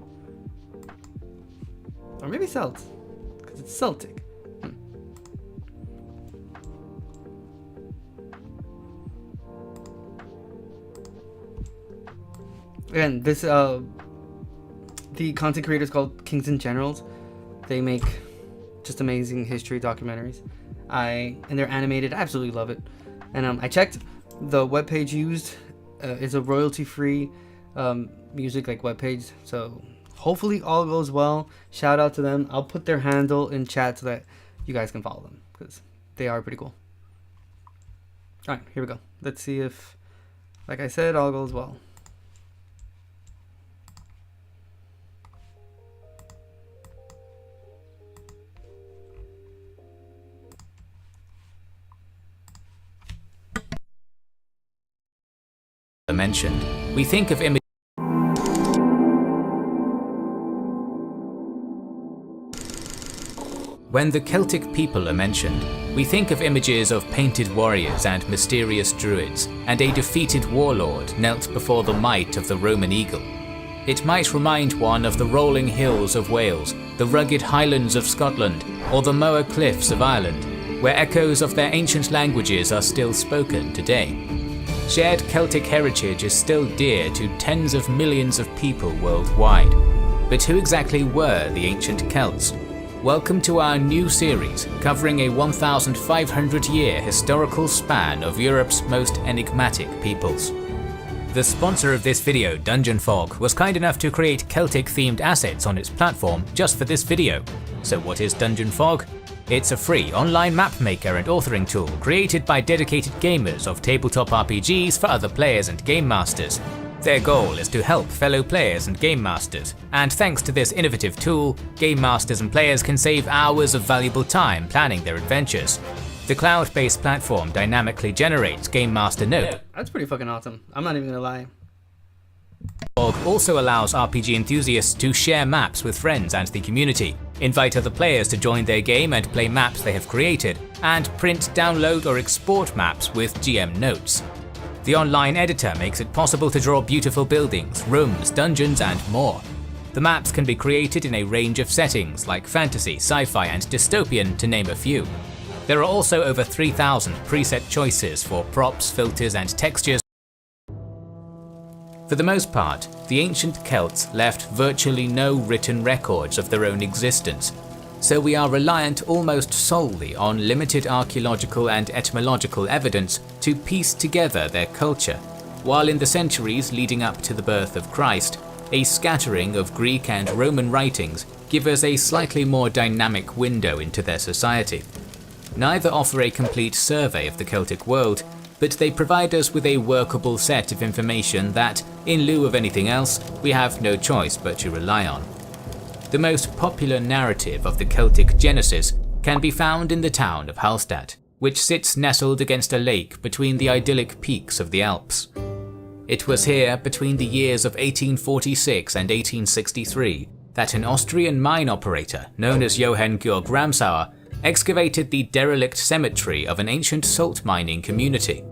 Or maybe Celts, because it's Celtic. Again, this the content creators called Kings and Generals. They make just amazing history documentaries. And they're animated. I absolutely love it. And I checked the webpage used is a royalty-free music like webpage. So hopefully all goes well. Shout out to them. I'll put their handle in chat so that you guys can follow them because they are pretty cool. All right, here we go. Let's see if, like I said, all goes well. Mentioned, we think of images. When the Celtic people are mentioned, we think of images of painted warriors and mysterious druids, and a defeated warlord knelt before the might of the Roman eagle. It might remind one of the rolling hills of Wales, the rugged highlands of Scotland, or the Moher cliffs of Ireland, where echoes of their ancient languages are still spoken today. Shared Celtic heritage is still dear to tens of millions of people worldwide. But who exactly were the ancient Celts? Welcome to our new series covering a 1,500-year historical span of Europe's most enigmatic peoples. The sponsor of this video, Dungeon Fog, was kind enough to create Celtic-themed assets on its platform just for this video. So what is Dungeon Fog? It's a free online map maker and authoring tool created by dedicated gamers of tabletop RPGs for other players and game masters. Their goal is to help fellow players and game masters, and thanks to this innovative tool, game masters and players can save hours of valuable time planning their adventures. The cloud-based platform dynamically generates game master notes. Yeah, that's pretty fucking awesome. I'm not even gonna lie. Fog also allows RPG enthusiasts to share maps with friends and the community, invite other players to join their game and play maps they have created, and print, download or export maps with GM notes. The online editor makes it possible to draw beautiful buildings, rooms, dungeons and more. The maps can be created in a range of settings like fantasy, sci-fi and dystopian to name a few. There are also over 3,000 preset choices for props, filters and textures. For the most part, the ancient Celts left virtually no written records of their own existence, so we are reliant almost solely on limited archaeological and etymological evidence to piece together their culture, while in the centuries leading up to the birth of Christ, a scattering of Greek and Roman writings give us a slightly more dynamic window into their society. Neither offer a complete survey of the Celtic world, but they provide us with a workable set of information that, in lieu of anything else, we have no choice but to rely on. The most popular narrative of the Celtic genesis can be found in the town of Hallstatt, which sits nestled against a lake between the idyllic peaks of the Alps. It was here, between the years of 1846 and 1863, that an Austrian mine operator known as Johann Georg Ramsauer excavated the derelict cemetery of an ancient salt mining community.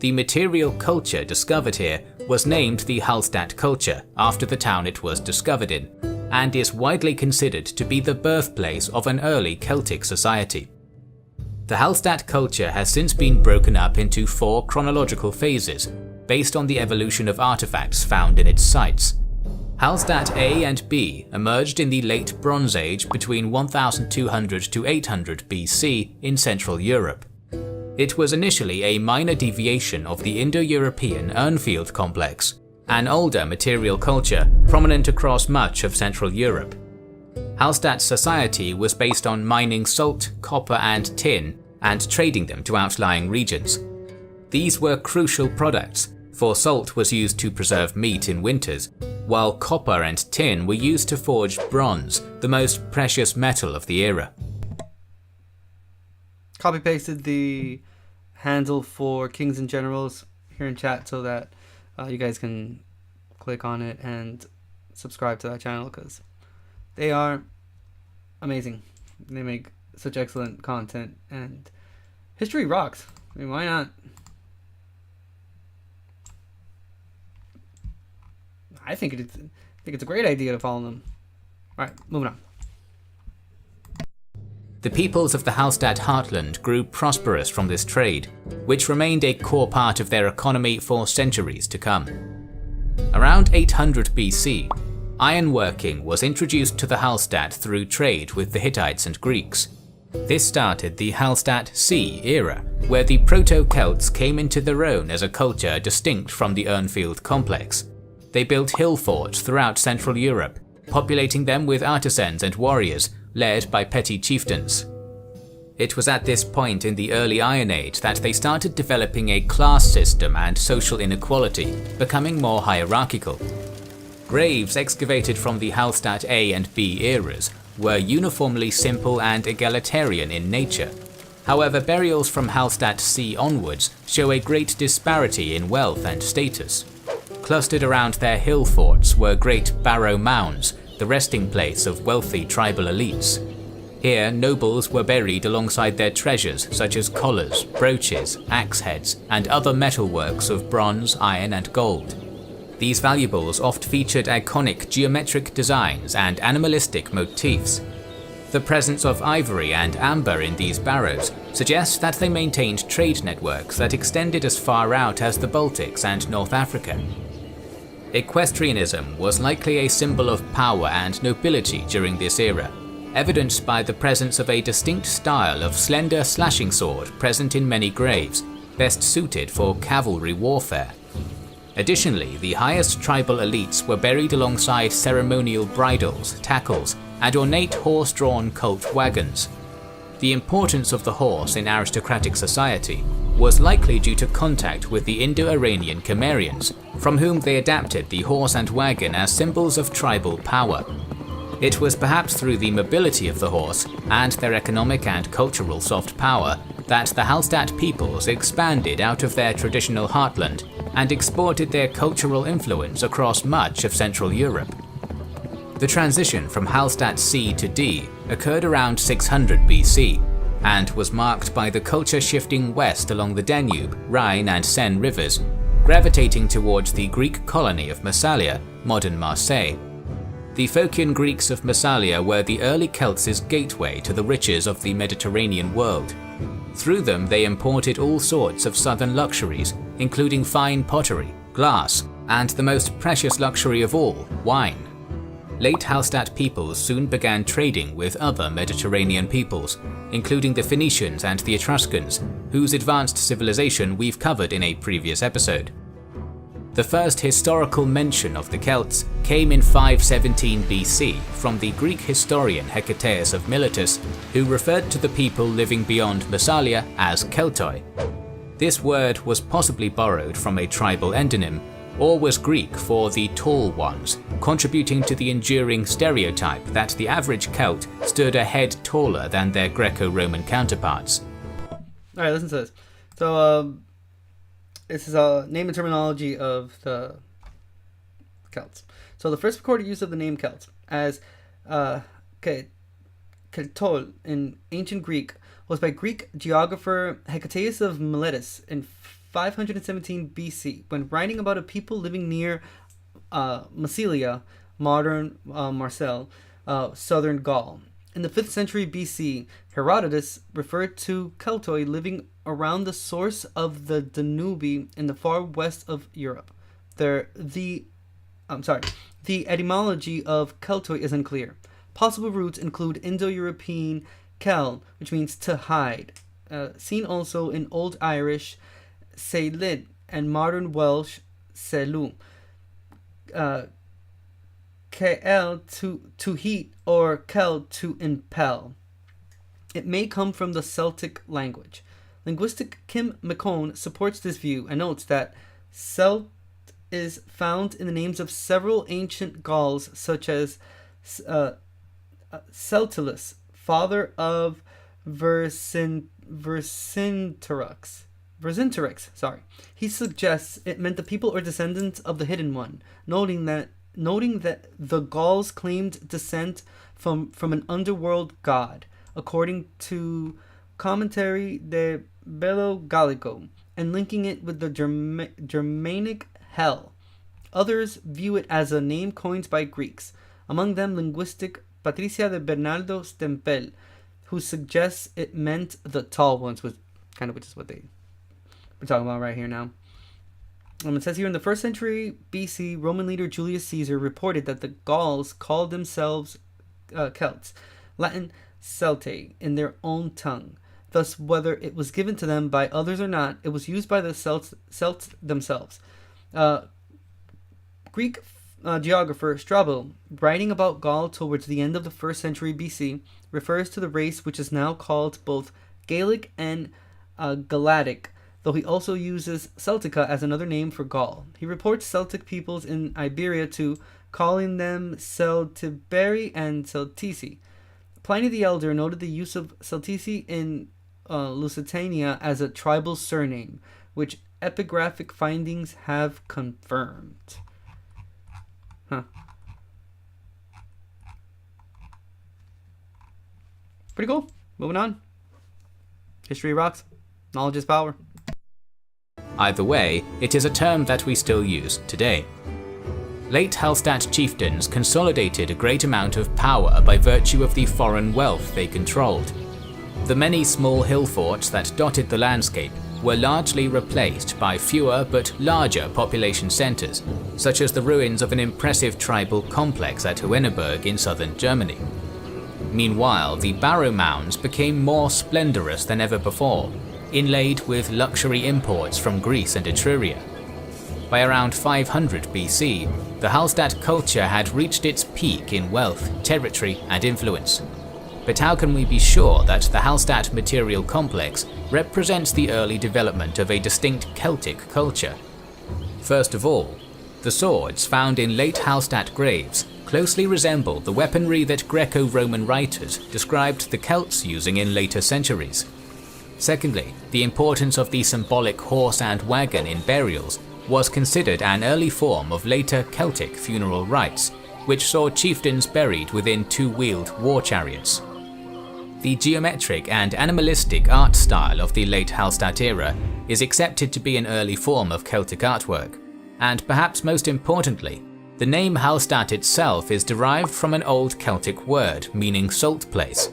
The material culture discovered here was named the Hallstatt culture after the town it was discovered in, and is widely considered to be the birthplace of an early Celtic society. The Hallstatt culture has since been broken up into 4 chronological phases, based on the evolution of artifacts found in its sites. Hallstatt A and B emerged in the late Bronze Age between 1200 to 800 BC in Central Europe. It was initially a minor deviation of the Indo-European Urnfield complex, an older material culture prominent across much of Central Europe. Hallstatt's society was based on mining salt, copper and tin, and trading them to outlying regions. These were crucial products, for salt was used to preserve meat in winters, while copper and tin were used to forge bronze, the most precious metal of the era. Copy pasted the handle for Kings and Generals here in chat so that you guys can click on it and subscribe to that channel, because they are amazing. They make such excellent content, and history rocks. I mean, why not? I think it's a great idea to follow them. Alright, moving on. The peoples of the Hallstatt heartland grew prosperous from this trade, which remained a core part of their economy for centuries to come. Around 800 BC, ironworking was introduced to the Hallstatt through trade with the Hittites and Greeks. This started the Hallstatt Sea era, where the Proto-Celts came into their own as a culture distinct from the Urnfield complex. They built hill forts throughout Central Europe, populating them with artisans and warriors, led by petty chieftains. It was at this point in the early Iron Age that they started developing a class system and social inequality, becoming more hierarchical. Graves excavated from the Hallstatt A and B eras were uniformly simple and egalitarian in nature. However, burials from Hallstatt C onwards show a great disparity in wealth and status. Clustered around their hill forts were great barrow mounds, the resting place of wealthy tribal elites. Here, nobles were buried alongside their treasures such as collars, brooches, axe heads, and other metalworks of bronze, iron, and gold. These valuables oft featured iconic geometric designs and animalistic motifs. The presence of ivory and amber in these barrows suggests that they maintained trade networks that extended as far out as the Baltics and North Africa. Equestrianism was likely a symbol of power and nobility during this era, evidenced by the presence of a distinct style of slender slashing sword present in many graves, best suited for cavalry warfare. Additionally, the highest tribal elites were buried alongside ceremonial bridles, tackles, and ornate horse-drawn cult wagons. The importance of the horse in aristocratic society was likely due to contact with the Indo-Iranian Cimmerians, from whom they adapted the horse and wagon as symbols of tribal power. It was perhaps through the mobility of the horse and their economic and cultural soft power that the Hallstatt peoples expanded out of their traditional heartland and exported their cultural influence across much of Central Europe. The transition from Hallstatt C to D occurred around 600 BC, and was marked by the culture shifting west along the Danube, Rhine and Seine rivers, gravitating towards the Greek colony of Massalia, modern Marseille. The Phocian Greeks of Massalia were the early Celts' gateway to the riches of the Mediterranean world. Through them they imported all sorts of southern luxuries, including fine pottery, glass, and the most precious luxury of all, wine. Late Hallstatt peoples soon began trading with other Mediterranean peoples, including the Phoenicians and the Etruscans, whose advanced civilization we've covered in a previous episode. The first historical mention of the Celts came in 517 BC from the Greek historian Hecataeus of Miletus, who referred to the people living beyond Massalia as Keltoi. This word was possibly borrowed from a tribal endonym, or was Greek for the tall ones, contributing to the enduring stereotype that the average Celt stood a head taller than their Greco-Roman counterparts. Alright, listen to this. So, this is a name and terminology of the Celts. So the first recorded use of the name Celt as Keltol in ancient Greek was by Greek geographer Hecataeus of Miletus in 517 BC, when writing about a people living near Massilia, modern Marseille, southern Gaul. In the 5th century BC, Herodotus referred to Keltoi living around the source of the Danube in the far west of Europe. The etymology of Keltoi is unclear. Possible roots include Indo-European kel, which means to hide, seen also in Old Irish Seilid and modern Welsh Selu. Kel to heat or kel to impel. It may come from the Celtic language. Linguistic Kim McCone supports this view and notes that Celt is found in the names of several ancient Gauls, such as Celtulus, father of Vercingetorix. He suggests it meant the people or descendants of the Hidden One, noting that the Gauls claimed descent from an underworld god, according to Commentary de Bello Gallico, and linking it with the Germanic Hell. Others view it as a name coined by Greeks, among them linguistic Patricia de Bernardo Stempel, who suggests it meant the tall ones, which is what we're talking about right here now. It says here, in the 1st century BC, Roman leader Julius Caesar reported that the Gauls called themselves Celts, Latin Celte, in their own tongue. Thus, whether it was given to them by others or not, it was used by the Celts themselves. Greek geographer Strabo, writing about Gaul towards the end of the 1st century BC, refers to the race which is now called both Gaelic and Galatic, though he also uses Celtica as another name for Gaul. He reports Celtic peoples in Iberia to calling them Celtiberi and Celtici. Pliny the Elder noted the use of Celtici in Lusitania as a tribal surname, which epigraphic findings have confirmed. Pretty cool. Moving on. History rocks. Knowledge is power. Either way, it is a term that we still use today. Late Hallstatt chieftains consolidated a great amount of power by virtue of the foreign wealth they controlled. The many small hill forts that dotted the landscape were largely replaced by fewer but larger population centres, such as the ruins of an impressive tribal complex at Hohenberg in southern Germany. Meanwhile, the barrow mounds became more splendourous than ever before, inlaid with luxury imports from Greece and Etruria. By around 500 BC, the Hallstatt culture had reached its peak in wealth, territory, and influence. But how can we be sure that the Hallstatt material complex represents the early development of a distinct Celtic culture? First of all, the swords found in late Hallstatt graves closely resemble the weaponry that Greco-Roman writers described the Celts using in later centuries. Secondly, the importance of the symbolic horse and wagon in burials was considered an early form of later Celtic funeral rites, which saw chieftains buried within two-wheeled war chariots. The geometric and animalistic art style of the late Hallstatt era is accepted to be an early form of Celtic artwork, and perhaps most importantly, the name Hallstatt itself is derived from an old Celtic word meaning salt place.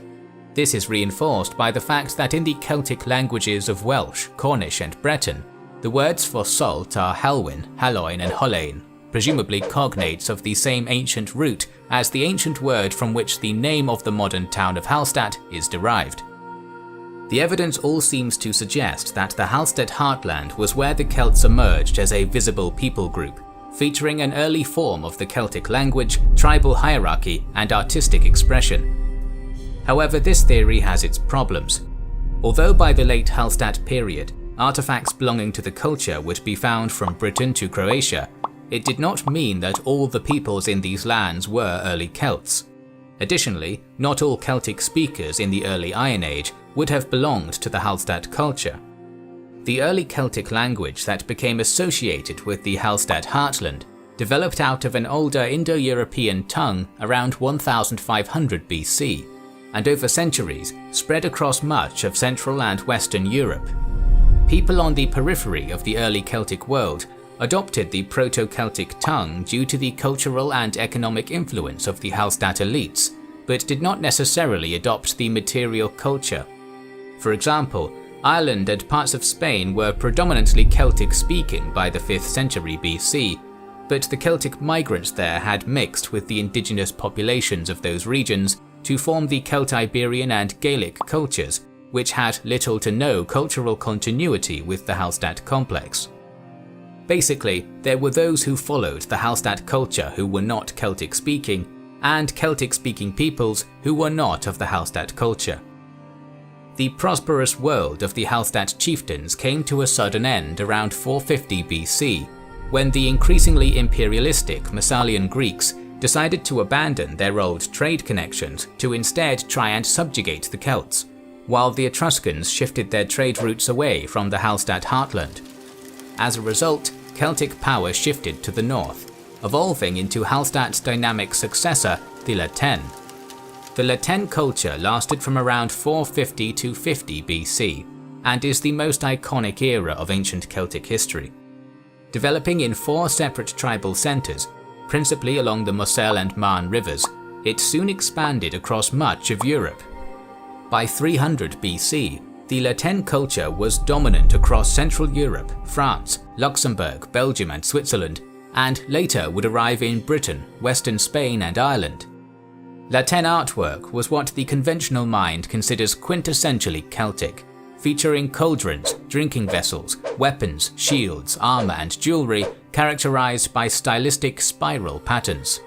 This is reinforced by the fact that in the Celtic languages of Welsh, Cornish and Breton, the words for salt are Halwyn, Halloin and Hollain, presumably cognates of the same ancient root as the ancient word from which the name of the modern town of Hallstatt is derived. The evidence all seems to suggest that the Hallstatt heartland was where the Celts emerged as a visible people group, featuring an early form of the Celtic language, tribal hierarchy and artistic expression. However, this theory has its problems. Although by the late Hallstatt period, artifacts belonging to the culture would be found from Britain to Croatia, it did not mean that all the peoples in these lands were early Celts. Additionally, not all Celtic speakers in the early Iron Age would have belonged to the Hallstatt culture. The early Celtic language that became associated with the Hallstatt heartland developed out of an older Indo-European tongue around 1500 BC, and over centuries spread across much of Central and Western Europe. People on the periphery of the early Celtic world adopted the Proto-Celtic tongue due to the cultural and economic influence of the Hallstatt elites, but did not necessarily adopt the material culture. For example, Ireland and parts of Spain were predominantly Celtic-speaking by the 5th century BC, but the Celtic migrants there had mixed with the indigenous populations of those regions to form the Celtiberian and Gaelic cultures, which had little to no cultural continuity with the Hallstatt complex. Basically, there were those who followed the Hallstatt culture who were not Celtic-speaking, and Celtic-speaking peoples who were not of the Hallstatt culture. The prosperous world of the Hallstatt chieftains came to a sudden end around 450 BC, when the increasingly imperialistic Massalian Greeks decided to abandon their old trade connections to instead try and subjugate the Celts, while the Etruscans shifted their trade routes away from the Hallstatt heartland. As a result, Celtic power shifted to the north, evolving into Hallstatt's dynamic successor, the Laten. The Laten culture lasted from around 450 to 50 BC, and is the most iconic era of ancient Celtic history. Developing in 4 separate tribal centres, principally along the Moselle and Marne rivers, it soon expanded across much of Europe. By 300 BC, the Laten culture was dominant across Central Europe, France, Luxembourg, Belgium and Switzerland, and later would arrive in Britain, Western Spain and Ireland. Laten artwork was what the conventional mind considers quintessentially Celtic, featuring cauldrons, drinking vessels, weapons, shields, armour and jewellery characterised by stylistic spiral patterns.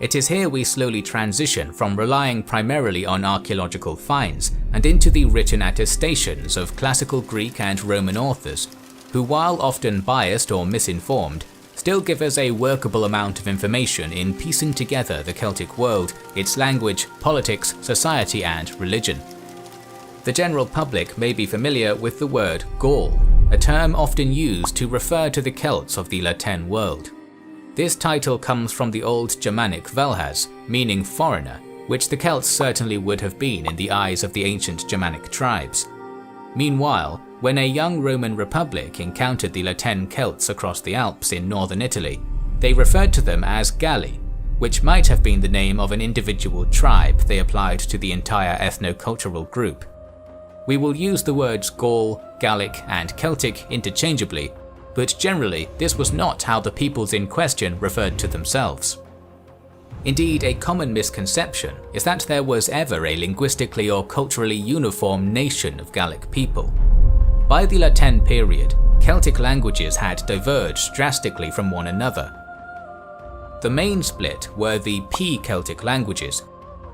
It is here we slowly transition from relying primarily on archaeological finds and into the written attestations of classical Greek and Roman authors, who, while often biased or misinformed, still give us a workable amount of information in piecing together the Celtic world, its language, politics, society and religion. The general public may be familiar with the word Gaul, a term often used to refer to the Celts of the Laten world. This title comes from the old Germanic Velhas, meaning foreigner, which the Celts certainly would have been in the eyes of the ancient Germanic tribes. Meanwhile, when a young Roman republic encountered the Laten Celts across the Alps in northern Italy, they referred to them as Galli, which might have been the name of an individual tribe they applied to the entire ethno-cultural group. We will use the words Gaul, Gallic and Celtic interchangeably, but generally this was not how the peoples in question referred to themselves. Indeed, a common misconception is that there was ever a linguistically or culturally uniform nation of Gallic people. By the Laten period, Celtic languages had diverged drastically from one another. The main split were the P-Celtic languages,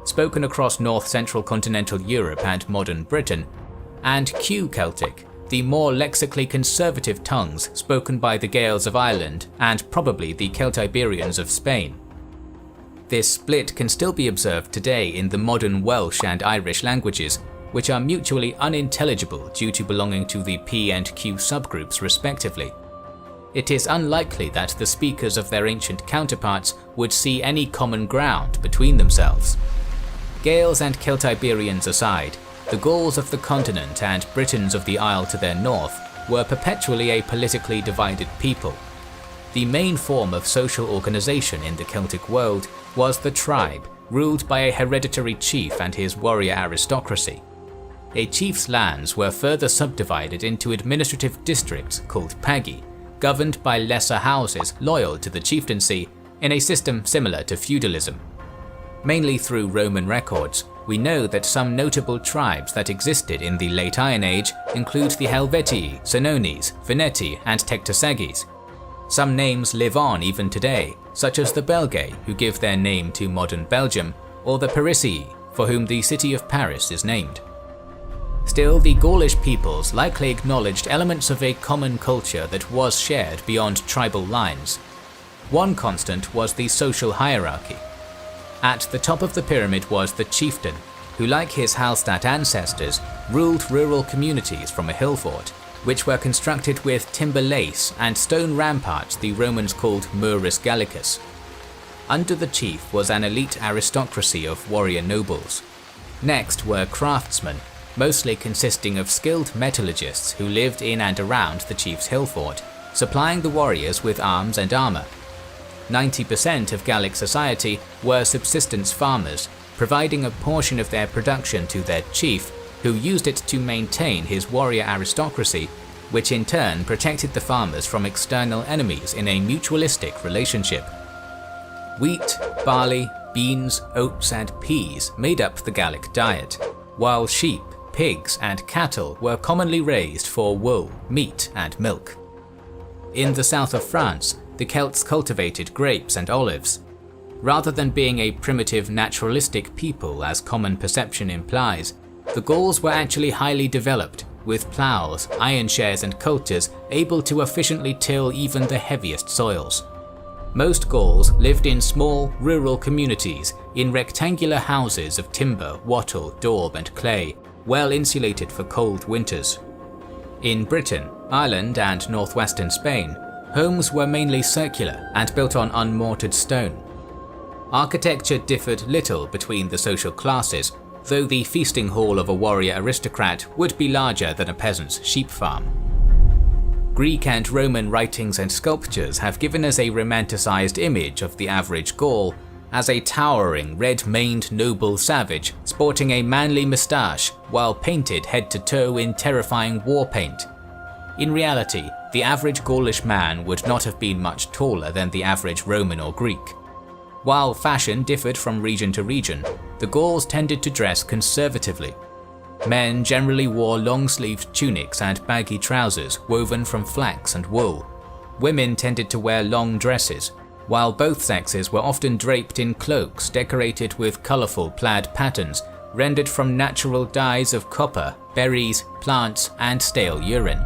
spoken across north-central continental Europe and modern Britain, and Q-Celtic, the more lexically conservative tongues spoken by the Gaels of Ireland and probably the Celtiberians of Spain. This split can still be observed today in the modern Welsh and Irish languages, which are mutually unintelligible due to belonging to the P and Q subgroups respectively. it is unlikely that the speakers of their ancient counterparts would see any common ground between themselves. Gaels and Celtiberians aside, the Gauls of the continent and Britons of the Isle to their north were perpetually a politically divided people. The main form of social organization in the Celtic world was the tribe, ruled by a hereditary chief and his warrior aristocracy. A chief's lands were further subdivided into administrative districts called pagi, governed by lesser houses loyal to the chieftaincy in a system similar to feudalism. Mainly through Roman records, we know that some notable tribes that existed in the Late Iron Age include the Helvetii, Senones, Veneti, and Tectosagis. Some names live on even today, such as the Belgae, who give their name to modern Belgium, or the Parisii, for whom the city of Paris is named. Still, the Gaulish peoples likely acknowledged elements of a common culture that was shared beyond tribal lines. One constant was the social hierarchy. At the top of the pyramid was the chieftain, who, like his Hallstatt ancestors, ruled rural communities from a hill fort, which were constructed with timber lace and stone ramparts the Romans called Murus Gallicus. Under the chief was an elite aristocracy of warrior nobles. Next were craftsmen, mostly consisting of skilled metallurgists who lived in and around the chief's hill fort, supplying the warriors with arms and armor. 90% of Gallic society were subsistence farmers, providing a portion of their production to their chief, who used it to maintain his warrior aristocracy, which in turn protected the farmers from external enemies in a mutualistic relationship. Wheat, barley, beans, oats, and peas made up the Gallic diet, while sheep, pigs, and cattle were commonly raised for wool, meat, and milk. In the south of France, the Celts cultivated grapes and olives. Rather than being a primitive naturalistic people as common perception implies, the Gauls were actually highly developed, with ploughs, iron shares, and cultures able to efficiently till even the heaviest soils. Most Gauls lived in small, rural communities in rectangular houses of timber, wattle, daub, and clay, well insulated for cold winters. In Britain, Ireland, and northwestern Spain, homes were mainly circular and built on unmortared stone. Architecture differed little between the social classes, though the feasting hall of a warrior aristocrat would be larger than a peasant's sheep farm. Greek and Roman writings and sculptures have given us a romanticized image of the average Gaul as a towering, red-maned noble savage sporting a manly moustache while painted head to toe in terrifying war paint. In reality, the average Gaulish man would not have been much taller than the average Roman or Greek. While fashion differed from region to region, the Gauls tended to dress conservatively. Men generally wore long-sleeved tunics and baggy trousers woven from flax and wool. Women tended to wear long dresses, while both sexes were often draped in cloaks decorated with colourful plaid patterns rendered from natural dyes of copper, berries, plants, and stale urine.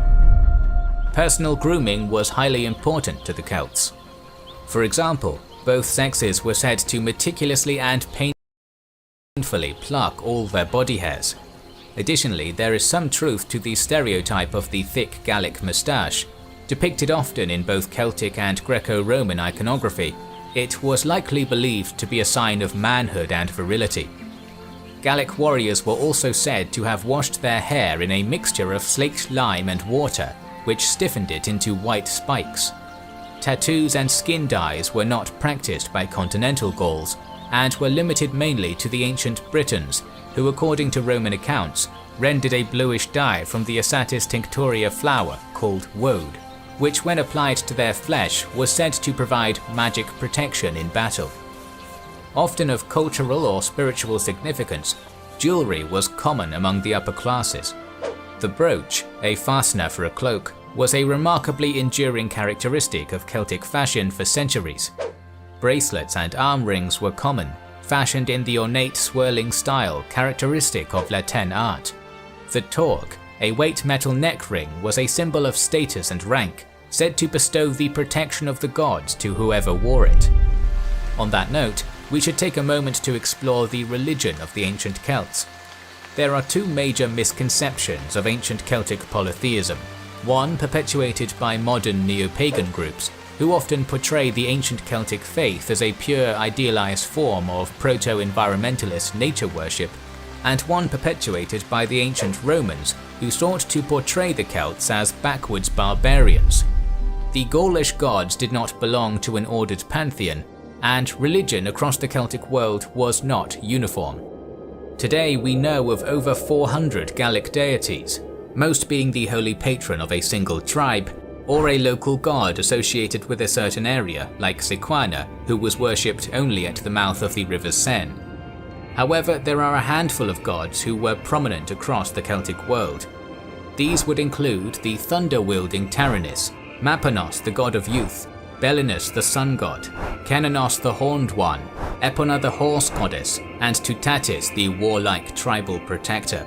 Personal grooming was highly important to the Celts. For example, both sexes were said to meticulously and painfully pluck all their body hairs. Additionally, there is some truth to the stereotype of the thick Gallic moustache. Depicted often in both Celtic and Greco-Roman iconography, it was likely believed to be a sign of manhood and virility. Gallic warriors were also said to have washed their hair in a mixture of slaked lime and water, which stiffened it into white spikes. Tattoos and skin dyes were not practiced by continental Gauls, and were limited mainly to the ancient Britons, who according to Roman accounts, rendered a bluish dye from the Asatis tinctoria flower called woad, which when applied to their flesh was said to provide magic protection in battle. Often of cultural or spiritual significance, jewelry was common among the upper classes. The brooch, a fastener for a cloak, was a remarkably enduring characteristic of Celtic fashion for centuries. Bracelets and arm rings were common, fashioned in the ornate swirling style characteristic of Latin art. The torque, a weight metal neck ring, was a symbol of status and rank, said to bestow the protection of the gods to whoever wore it. On that note, we should take a moment to explore the religion of the ancient Celts. There are two major misconceptions of ancient Celtic polytheism, one perpetuated by modern neo-pagan groups, who often portray the ancient Celtic faith as a pure idealized form of proto-environmentalist nature worship, and one perpetuated by the ancient Romans, who sought to portray the Celts as backwards barbarians. The Gaulish gods did not belong to an ordered pantheon, and religion across the Celtic world was not uniform. Today we know of over 400 Gallic deities, most being the holy patron of a single tribe, or a local god associated with a certain area, like Sequana, who was worshipped only at the mouth of the River Seine. However, there are a handful of gods who were prominent across the Celtic world. These would include the thunder-wielding Taranis, Mapanos the god of youth, Belinus the sun god, Kenanos the horned one, Epona the horse goddess, and Tutatis the warlike tribal protector.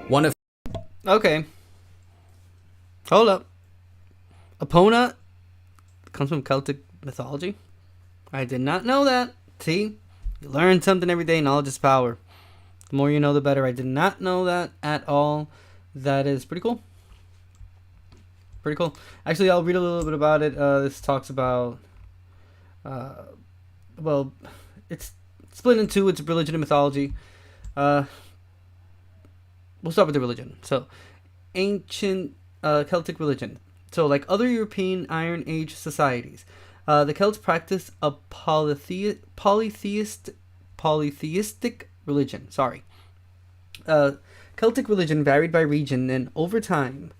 One of Okay. Hold up. Epona comes from Celtic mythology? I did not know that. See? You learn something every day. Knowledge is power. The more you know, the better. I did not know that at all. That is pretty cool. Pretty cool. Actually, I'll read a little bit about it. This talks about... well, it's split in two. It's religion and mythology. We'll start with the religion. So, ancient Celtic religion. So, like other European Iron Age societies, the Celts practiced a polytheistic religion. Celtic religion varied by region and over time,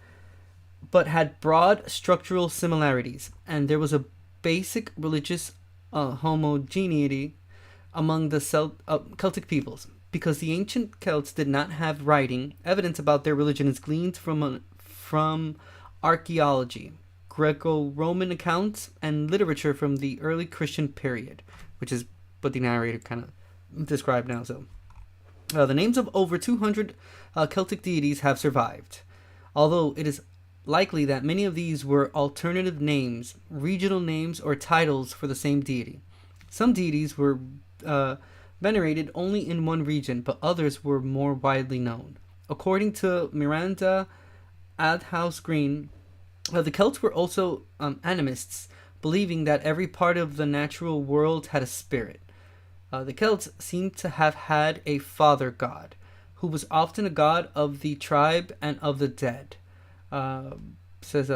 but had broad structural similarities, and there was a basic religious homogeneity among the Celtic peoples. Because the ancient Celts did not have writing, evidence about their religion is gleaned from archaeology, Greco-Roman accounts, and literature from the early Christian period, which is what the narrator kind of described now. So, the names of over 200 Celtic deities have survived, although it is likely that many of these were alternative names, regional names, or titles for the same deity. Some deities were venerated only in one region, but others were more widely known. According to Miranda Aldhouse Green, the Celts were also animists, believing that every part of the natural world had a spirit. The Celts seem to have had a father god, who was often a god of the tribe and of the dead. Says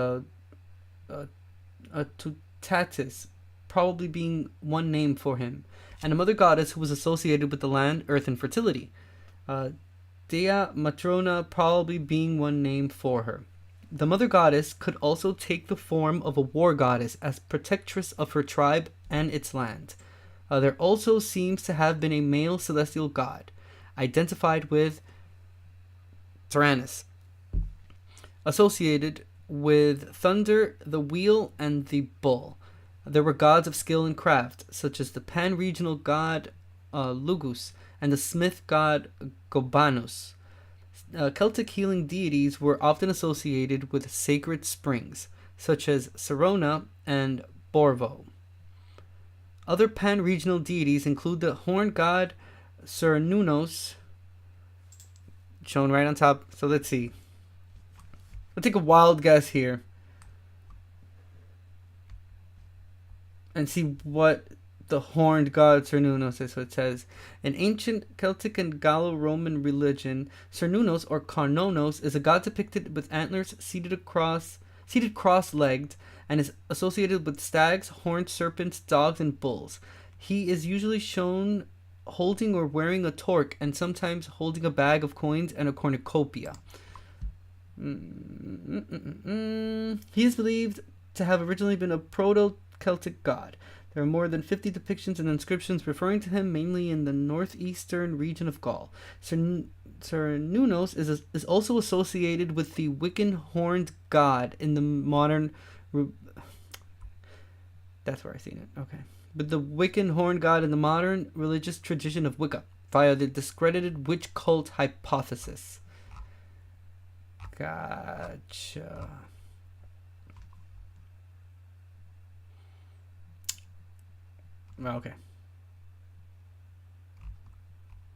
Tutatis, probably being one name for him, and a mother goddess who was associated with the land, earth, and fertility. Dea Matrona probably being one name for her. The mother goddess could also take the form of a war goddess as protectress of her tribe and its land. There also seems to have been a male celestial god, identified with Taranis, associated with thunder, the wheel, and the bull. There were gods of skill and craft, such as the pan-regional god Lugus and the smith god Gobanus. Celtic healing deities were often associated with sacred springs, such as Serona and Borvo. Other pan-regional deities include the horn god Cernunnos, shown right on top. So let's see. I'll take a wild guess here and see what the horned god Cernunnos is. So it says, in ancient Celtic and Gallo-Roman religion, Cernunnos or Carnonos is a god depicted with antlers seated cross-legged, and is associated with stags, horned serpents, dogs, and bulls. He is usually shown holding or wearing a torque, and sometimes holding a bag of coins and a cornucopia. He is believed to have originally been a proto-Celtic god. There are more than 50 depictions and inscriptions referring to him, mainly in the northeastern region of Gaul. Cernunnos is also associated with the Wiccan horned god in the modern... That's where I seen it. Okay. But the Wiccan horned god in the modern religious tradition of Wicca, via the discredited witch cult hypothesis. Gotcha. Okay.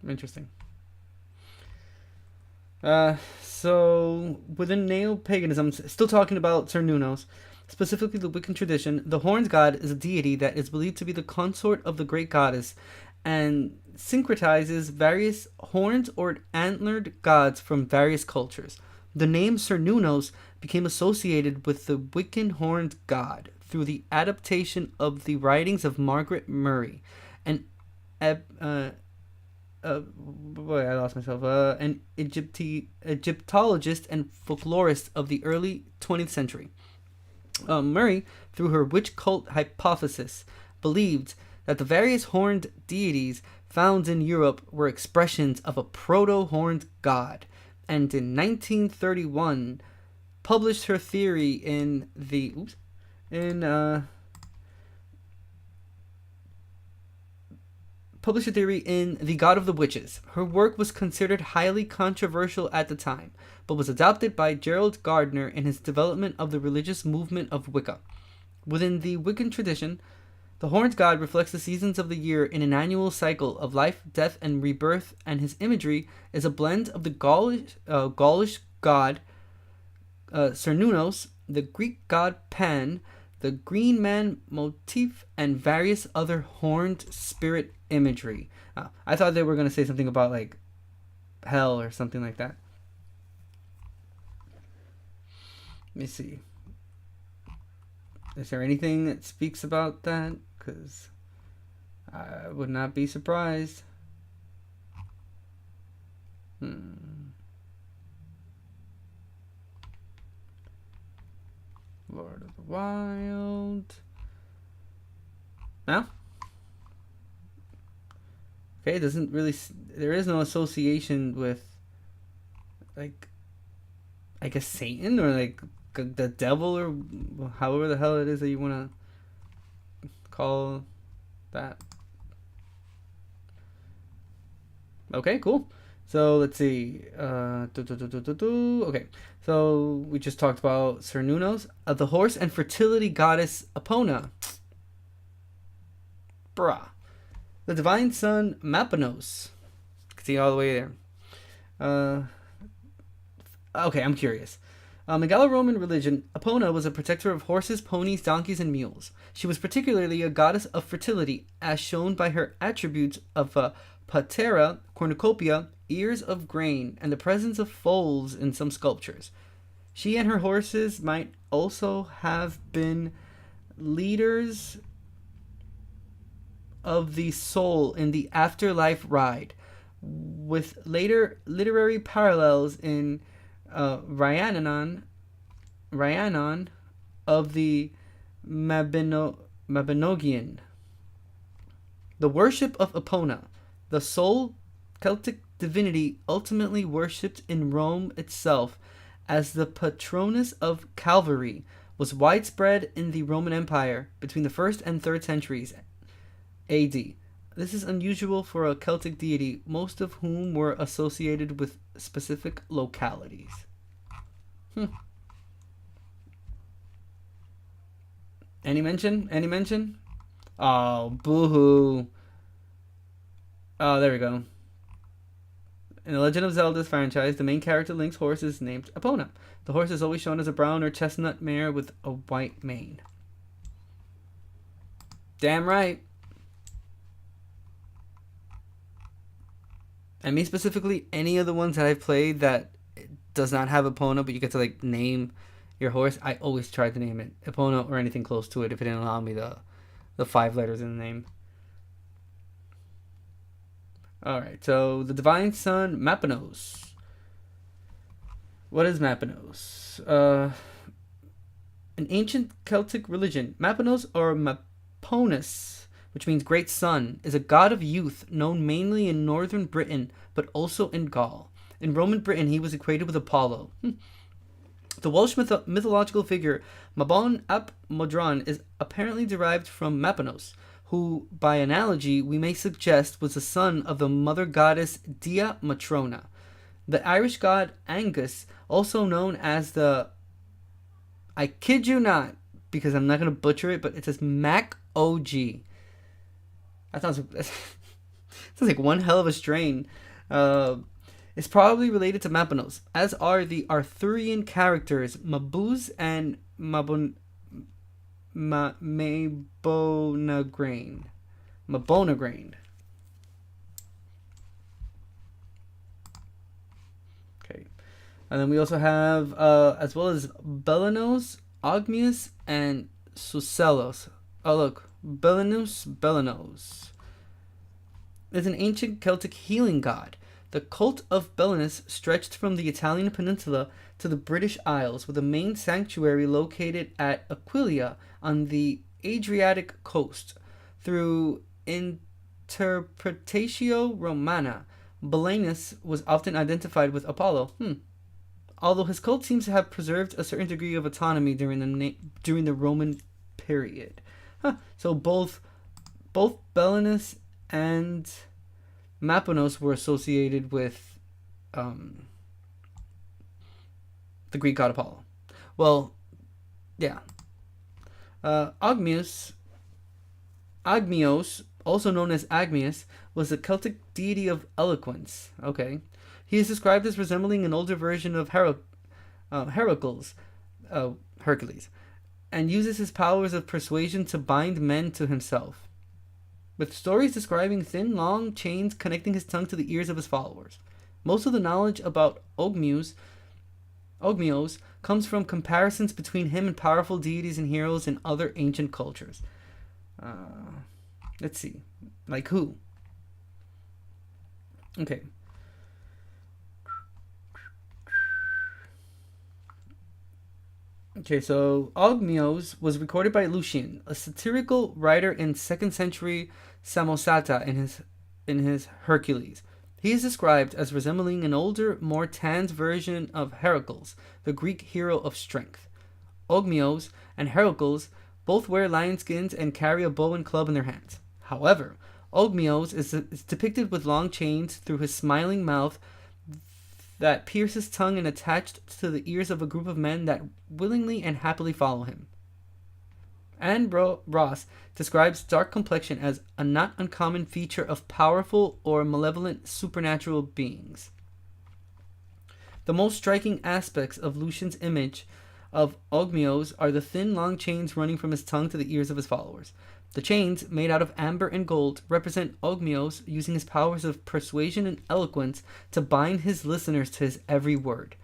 Interesting. So within neo-paganism, still talking about Cernunnos, specifically the Wiccan tradition, the horned god is a deity that is believed to be the consort of the great goddess and syncretizes various horned or antlered gods from various cultures. The name Cernunnos became associated with the Wiccan horned god through the adaptation of the writings of Margaret Murray, an an Egyptologist and folklorist of the early 20th century. Murray, through her witch cult hypothesis, believed that the various horned deities found in Europe were expressions of a proto-horned god, and in 1931 published her theory in the God of the Witches. Her work was considered highly controversial at the time, but was adopted by Gerald Gardner in his development of the religious movement of Wicca. Within the Wiccan tradition, the horned god reflects the seasons of the year in an annual cycle of life, death, and rebirth, and his imagery is a blend of the Gaulish god Cernunnos, the Greek god Pan, the Green Man motif, and various other horned spirit imagery. I thought they were going to say something about like hell or something like that. Let me see. Is there anything that speaks about that? Because I would not be surprised. Lord of the Wild. No? Okay, it doesn't really... There is no association with, like, I guess Satan or, like, the devil or however the hell it is that you want to call that. Okay, cool. So let's see. Okay, so we just talked about Cernunnos, the horse and fertility goddess Epona. Bruh. The divine son Mapanos. See all the way there. Okay, I'm curious. In Gallo-Roman religion, Epona was a protector of horses, ponies, donkeys, and mules. She was particularly a goddess of fertility, as shown by her attributes of patera, cornucopia, ears of grain, and the presence of foals in some sculptures. She and her horses might also have been leaders of the soul in the afterlife ride, with later literary parallels in Rhiannon of the Mabinogion. The worship of Epona, the sole Celtic divinity ultimately worshipped in Rome itself as the patroness of Calvary, was widespread in the Roman Empire between the 1st and 3rd centuries AD. This is unusual for a Celtic deity, most of whom were associated with specific localities. Any mention? Oh, boo-hoo. Oh, there we go. In the Legend of Zelda's franchise, the main character Link's horse is named Epona. The horse is always shown as a brown or chestnut mare with a white mane. Damn right. I mean, specifically, any of the ones that I've played that does not have Epona, but you get to like name your horse, I always try to name it Epona or anything close to it if it didn't allow me the 5 letters in the name. Alright, so the divine son, Mapanos. What is Mapanos? An ancient Celtic religion. Mapanos, or Maponus, which means great sun, is a god of youth known mainly in northern Britain, but also in Gaul. In Roman Britain, he was equated with Apollo. The Welsh mythological figure Mabon ap Modron is apparently derived from Mapanos, who, by analogy, we may suggest was the son of the mother goddess Dea Matrona. The Irish god Angus, also known as the... I kid you not, because I'm not going to butcher it, but it says Mac OG. That sounds like one hell of a strain. is probably related to Mapanos, as are the Arthurian characters Mabuz and Mabonagrain. Okay. And then we also have, as well as Belenos, Ogmius, and Sucellos. Oh, look. Belenos. Is an ancient Celtic healing god. The cult of Belenus stretched from the Italian peninsula to the British Isles, with a main sanctuary located at Aquileia on the Adriatic coast. Through Interpretatio Romana, Belenus was often identified with Apollo. Although his cult seems to have preserved a certain degree of autonomy during the Roman period. So both Belenus and Mapanos were associated with the Greek god Apollo. Well, yeah. Ogmios, also known as Agmius, was a Celtic deity of eloquence. Okay. He is described as resembling an older version of Heracles, Hercules, and uses his powers of persuasion to bind men to himself, with stories describing thin, long chains connecting his tongue to the ears of his followers. Most of the knowledge about Ogmios comes from comparisons between him and powerful deities and heroes in other ancient cultures. Let's see. Like who? Okay. Okay, so Ogmios was recorded by Lucian, a satirical writer in 2nd century Samosata in his Hercules. He is described as resembling an older, more tanned version of Heracles, the Greek hero of strength. Ogmios and Heracles both wear lion skins and carry a bow and club in their hands. However, Ogmios is depicted with long chains through his smiling mouth that pierce his tongue and attached to the ears of a group of men that willingly and happily follow him. Anne Ross describes dark complexion as a not uncommon feature of powerful or malevolent supernatural beings. The most striking aspects of Lucian's image of Ogmios are the thin, long chains running from his tongue to the ears of his followers. The chains, made out of amber and gold, represent Ogmios using his powers of persuasion and eloquence to bind his listeners to his every word.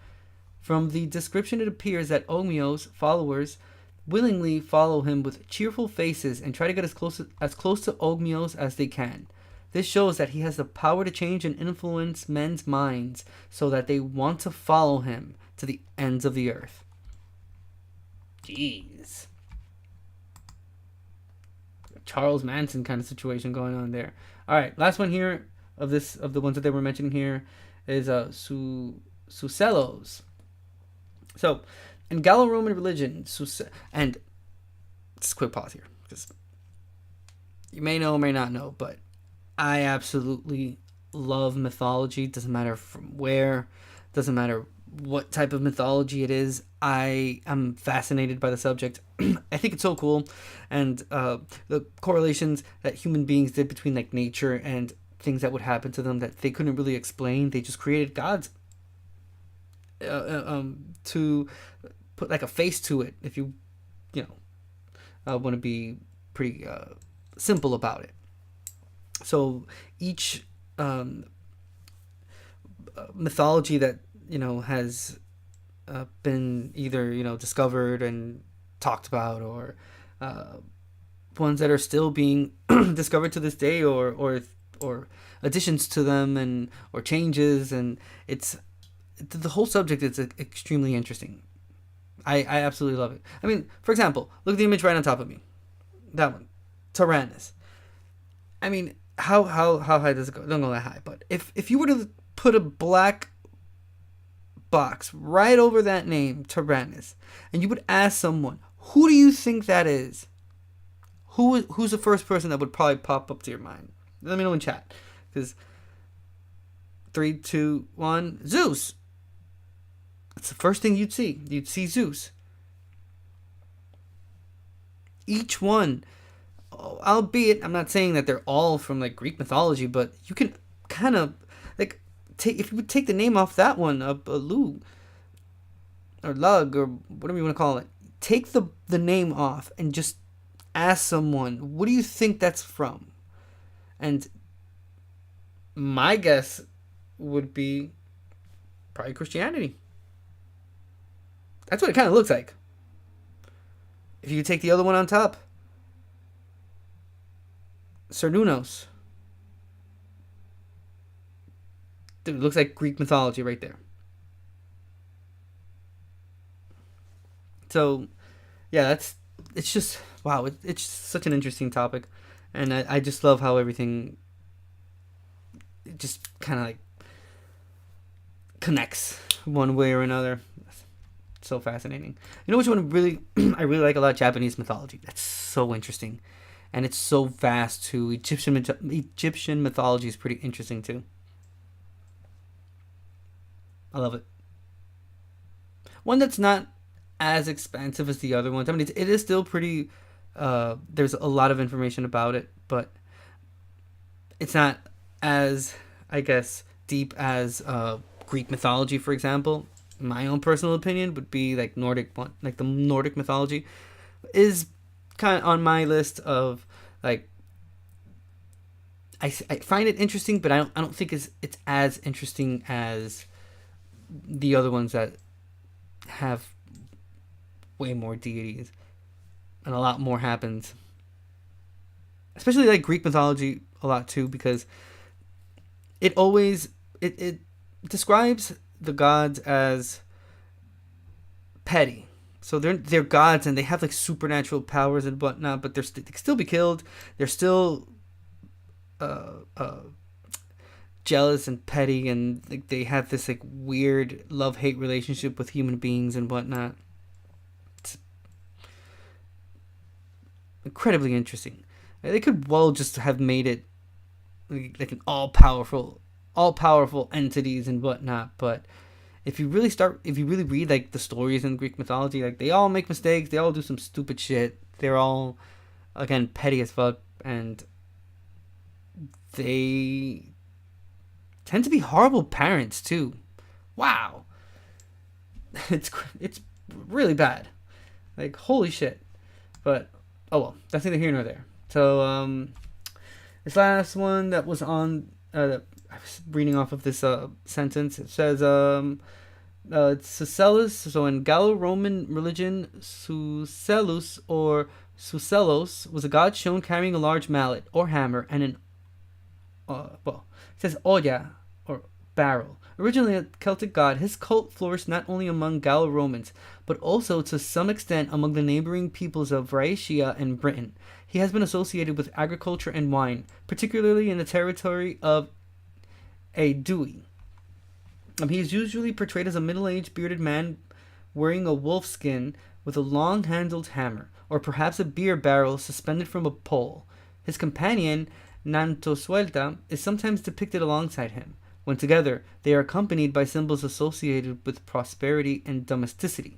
From the description, it appears that Ogmios' followers willingly follow him with cheerful faces and try to get as close to Ogmios as they can. This shows that he has the power to change and influence men's minds so that they want to follow him to the ends of the earth. Jeez. Charles Manson kind of situation going on there. All right, last one here of the ones that they were mentioning here is Sucellos. So, in Gallo-Roman religion, and just a quick pause here, because you may know or may not know, but I absolutely love mythology. Doesn't matter from where, doesn't matter what type of mythology it is. I am fascinated by the subject. I think it's so cool, and the correlations that human beings did between like nature and things that would happen to them that they couldn't really explain. They just created gods to put like a face to it, if you want to be pretty simple about it. So each mythology that has been either discovered and talked about, or ones that are still being discovered to this day, or additions to them or changes, and it's the whole subject is extremely interesting. I absolutely love it. I mean, for example, look at the image right on top of me. That one, Tyrannus. I mean, how high does it go? Don't go that high, but if you were to put a black box right over that name, Tyrannus, and you would ask someone, who do you think that is? Who's the first person that would probably pop up to your mind? Let me know in chat, because 3, 2, 1, Zeus. It's the first thing you'd see. You'd see Zeus. Each one, albeit I'm not saying that they're all from like Greek mythology, but you can kind of like if you would take the name off that one, Lug or Lug or whatever you want to call it, take the name off and just ask someone, what do you think that's from? And my guess would be probably Christianity. That's what it kind of looks like. If you take the other one on top, Cernunnos. Dude, it looks like Greek mythology right there. So, yeah, it's just, wow, it's such an interesting topic. And I just love how everything just kind of like connects one way or another. It's so fascinating. You know which one really I really like a lot? Japanese mythology. That's so interesting. And it's so vast too. Egyptian mythology is pretty interesting too. I love it. One that's not as expansive as the other ones. I mean, it is still pretty. There's a lot of information about it, but it's not as, I guess, deep as Greek mythology, for example. My own personal opinion would be like the Nordic mythology is kind of on my list of like. I find it interesting, but I don't think it's as interesting as the other ones that have way more deities and a lot more happens. Especially like Greek mythology a lot too, because it always it describes the gods as petty. So they're gods and they have like supernatural powers and whatnot, but they can still be killed. They're still jealous and petty, and like they have this like weird love-hate relationship with human beings and whatnot. It's incredibly interesting. They could well just have made it like an all-powerful entities and whatnot, but if you really read like the stories in Greek mythology, like they all make mistakes, they all do some stupid shit. They're all, again, petty as fuck, and they tend to be horrible parents too. Wow. It's really bad. Like, holy shit. But oh well, that's neither here nor there. So this last one that was on I was reading off of this sentence. It says it's Sucellus. So in Gallo-Roman religion, Sucellus or Sucellos was a god shown carrying a large mallet or hammer and an it says olla or barrel. Originally a Celtic god, his cult flourished not only among Gallo-Romans, but also to some extent among the neighboring peoples of Rhaetia and Britain. He has been associated with agriculture and wine, particularly in the territory of Aedui. He is usually portrayed as a middle-aged bearded man wearing a wolf skin with a long-handled hammer, or perhaps a beer barrel suspended from a pole. His companion, Nantosuelta, is sometimes depicted alongside him. When together, they are accompanied by symbols associated with prosperity and domesticity.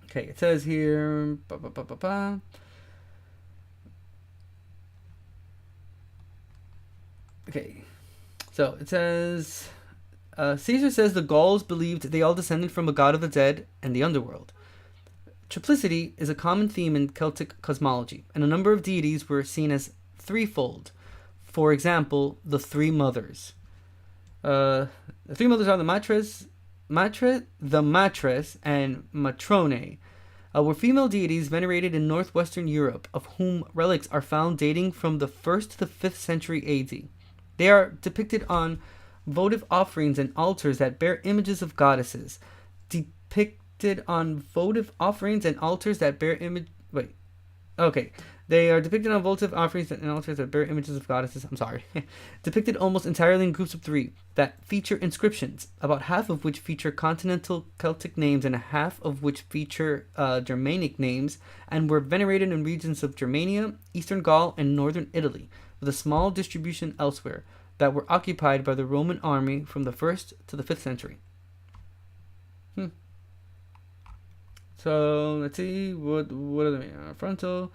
Okay, it says here... Okay, so it says... Caesar says the Gauls believed they all descended from a god of the dead and the underworld. Triplicity is a common theme in Celtic cosmology, and a number of deities were seen as threefold. For example, the three mothers. The three mothers are the matres, and matrone. Were female deities venerated in northwestern Europe, of whom relics are found dating from the 1st to the 5th century AD. They are depicted on votive offerings and altars that bear images of goddesses. They are depicted on votive offerings and altars that bear images of goddesses. Depicted almost entirely in groups of three that feature inscriptions, about half of which feature continental Celtic names and half of which feature Germanic names, and were venerated in regions of Germania, Eastern Gaul, and northern Italy, with a small distribution elsewhere, that were occupied by the Roman army from the 1st to the 5th century. So let's see, what are the frontal?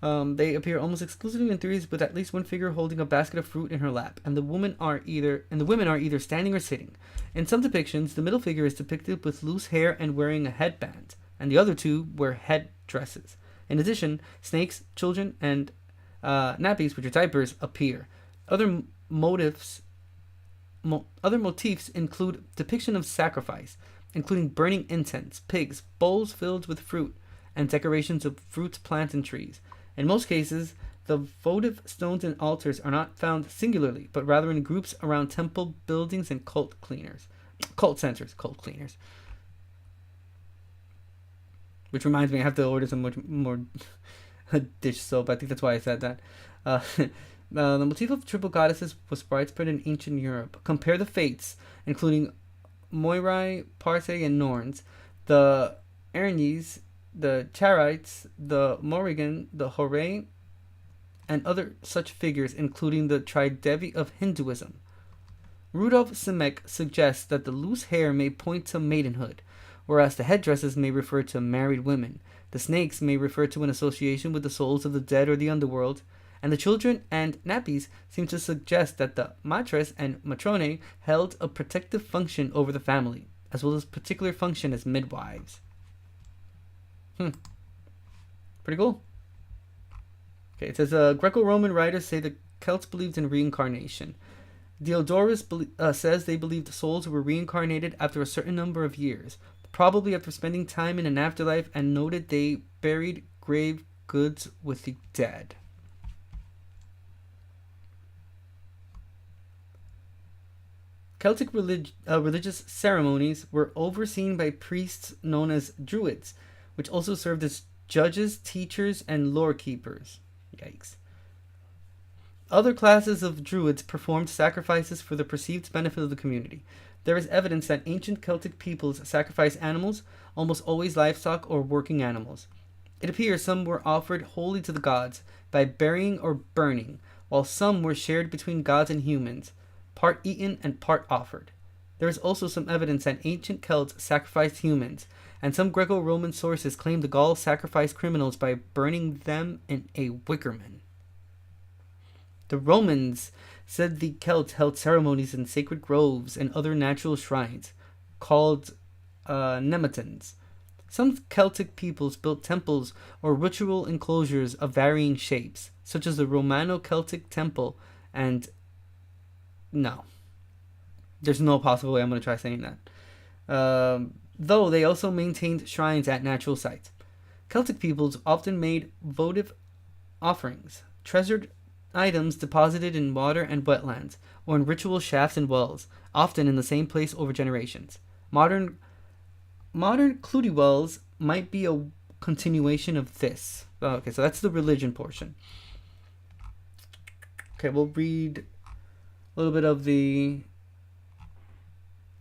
They appear almost exclusively in threes, with at least one figure holding a basket of fruit in her lap, and the women are either standing or sitting. In some depictions, the middle figure is depicted with loose hair and wearing a headband, and the other two wear head dresses. In addition, snakes, children, and nappies, which are diapers, appear. Other motifs include depiction of sacrifice, including burning incense, pigs, bowls filled with fruit, and decorations of fruits, plants, and trees. In most cases, the votive stones and altars are not found singularly, but rather in groups around temple buildings and cult centers. Which reminds me, I have to order some much more dish soap. I think that's why I said that. The motif of triple goddesses was widespread in ancient Europe. Compare the fates, including Moirai, Parse, and Norns, the Erinys, the Charites, the Morrigan, the Horai, and other such figures, including the Tridevi of Hinduism. Rudolf Simek suggests that the loose hair may point to maidenhood, whereas the headdresses may refer to married women. The snakes may refer to an association with the souls of the dead or the underworld, and the children and nappies seem to suggest that the matres and matrone held a protective function over the family, as well as particular function as midwives. Pretty cool. Okay, it says Greco-Roman writers say the Celts believed in reincarnation. Diodorus says they believed souls were reincarnated after a certain number of years, probably after spending time in an afterlife, and noted they buried grave goods with the dead. Celtic religious ceremonies were overseen by priests known as druids, which also served as judges, teachers, and lore keepers. Yikes. Other classes of druids performed sacrifices for the perceived benefit of the community. There is evidence that ancient Celtic peoples sacrificed animals, almost always livestock or working animals. It appears some were offered wholly to the gods by burying or burning, while some were shared between gods and humans, part eaten and part offered. There is also some evidence that ancient Celts sacrificed humans, and some Greco-Roman sources claim the Gauls sacrificed criminals by burning them in a wickerman. The Romans said the Celts held ceremonies in sacred groves and other natural shrines, called nemetons. Some Celtic peoples built temples or ritual enclosures of varying shapes, such as the Romano-Celtic temple, and no. There's no possible way I'm going to try saying that. Though they also maintained shrines at natural sites. Celtic peoples often made votive offerings, treasured items deposited in water and wetlands, or in ritual shafts and wells, often in the same place over generations. Modern Clutie wells might be a continuation of this. Okay, so that's the religion portion. Okay, we'll read a little bit of the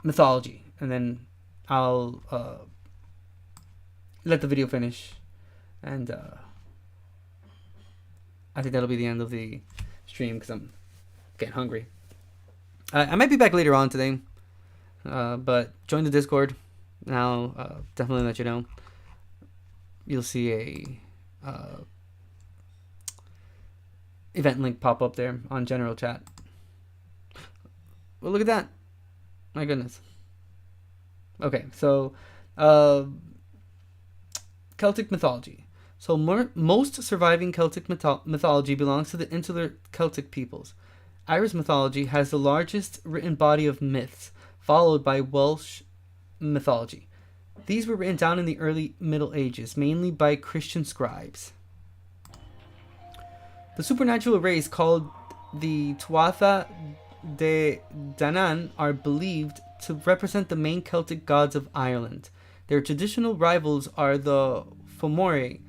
mythology, and then I'll let the video finish, and I think that'll be the end of the stream because I'm getting hungry. I might be back later on today, but join the Discord. Now, definitely let you know. You'll see a event link pop up there on general chat. Well, look at that. My goodness. Okay, so Celtic mythology. So most surviving Celtic mythology belongs to the insular Celtic peoples. Irish mythology has the largest written body of myths, followed by Welsh mythology. These were written down in the early Middle Ages, mainly by Christian scribes. The supernatural race called the Tuatha de Danann are believed to represent the main Celtic gods of Ireland. Their traditional rivals are the Fomori,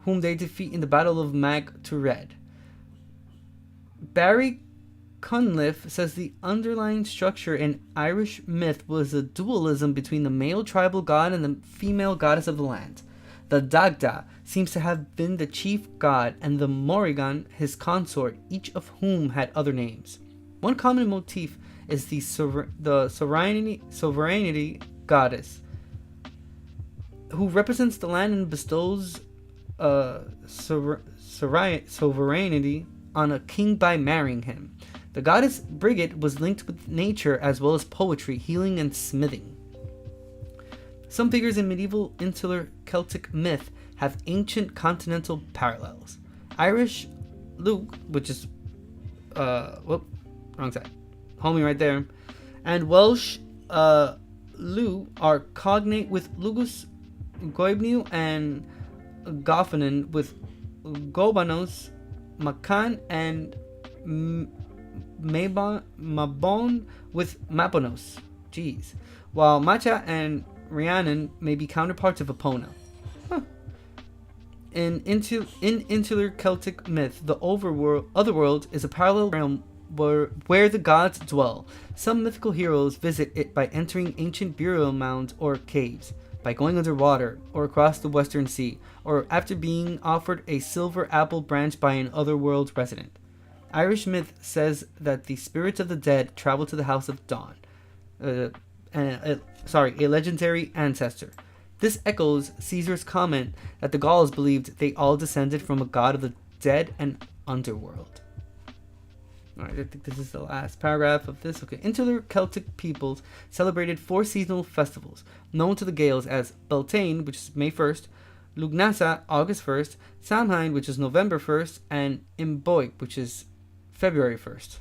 whom they defeat in the Battle of Mag Tured. Barry Cunliffe says the underlying structure in Irish myth was a dualism between the male tribal god and the female goddess of the land. The Dagda seems to have been the chief god, and the Morrigan his consort, each of whom had other names. One common motif is the sovereignty goddess, who represents the land and bestows sovereignty on a king by marrying him. The goddess Brigid was linked with nature as well as poetry, healing, and smithing. Some figures in medieval insular Celtic myth have ancient continental parallels. Irish Luke, which is wrong side, homie right there, and Welsh Lu are cognate with Lugus Goibniu and Goffanin with Gobanos, Macan, and Mabon with Maponos. Jeez. While Macha and Rhiannon may be counterparts of Epona. In insular Celtic myth, the otherworld is a parallel realm where the gods dwell. Some mythical heroes visit it by entering ancient burial mounds or caves, by going underwater or across the Western Sea, or after being offered a silver apple branch by an otherworld resident. Irish myth says that the spirits of the dead travel to the House of Dawn, a legendary ancestor. This echoes Caesar's comment that the Gauls believed they all descended from a god of the dead and underworld. Alright, I think this is the last paragraph of this. Okay, insular Celtic peoples celebrated 4 seasonal festivals, known to the Gaels as Beltane, which is May 1st, Lugnasa, August 1st, Samhain, which is November 1st, and Imbolc, which is February 1st.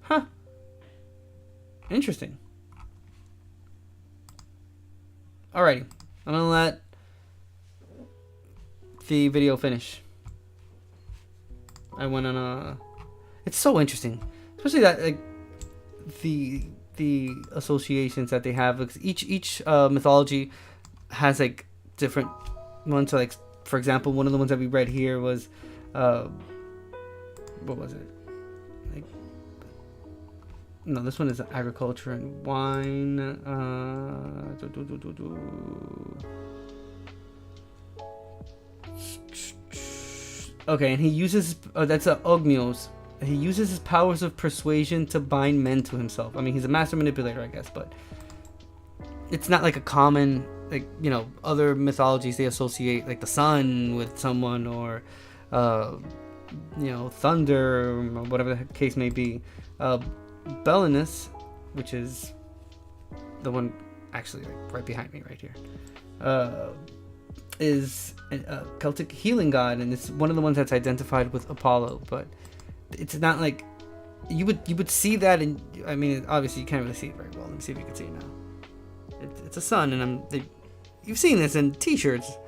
Huh. Interesting. Alrighty. I'm gonna let the video finish. I went on a... It's so interesting. Especially that, like, the associations that they have. Like, each mythology has, like, different ones. So, like, for example, one of the ones that we read here was... what was it? Like... No, this one is agriculture and wine. Okay, and he uses... that's Ogmios. He uses his powers of persuasion to bind men to himself. I mean, he's a master manipulator, I guess, but... It's not like a common... Like, you know, other mythologies, they associate, like, the sun with someone, or... you know, thunder, or whatever the case may be. Belinus, which is the one actually like right behind me right here, is a Celtic healing god, and it's one of the ones that's identified with Apollo. But it's not like you would see that, and I mean, obviously you can't really see it very well. Let me see if you can see it now. It's a sun, and you've seen this in T-shirts,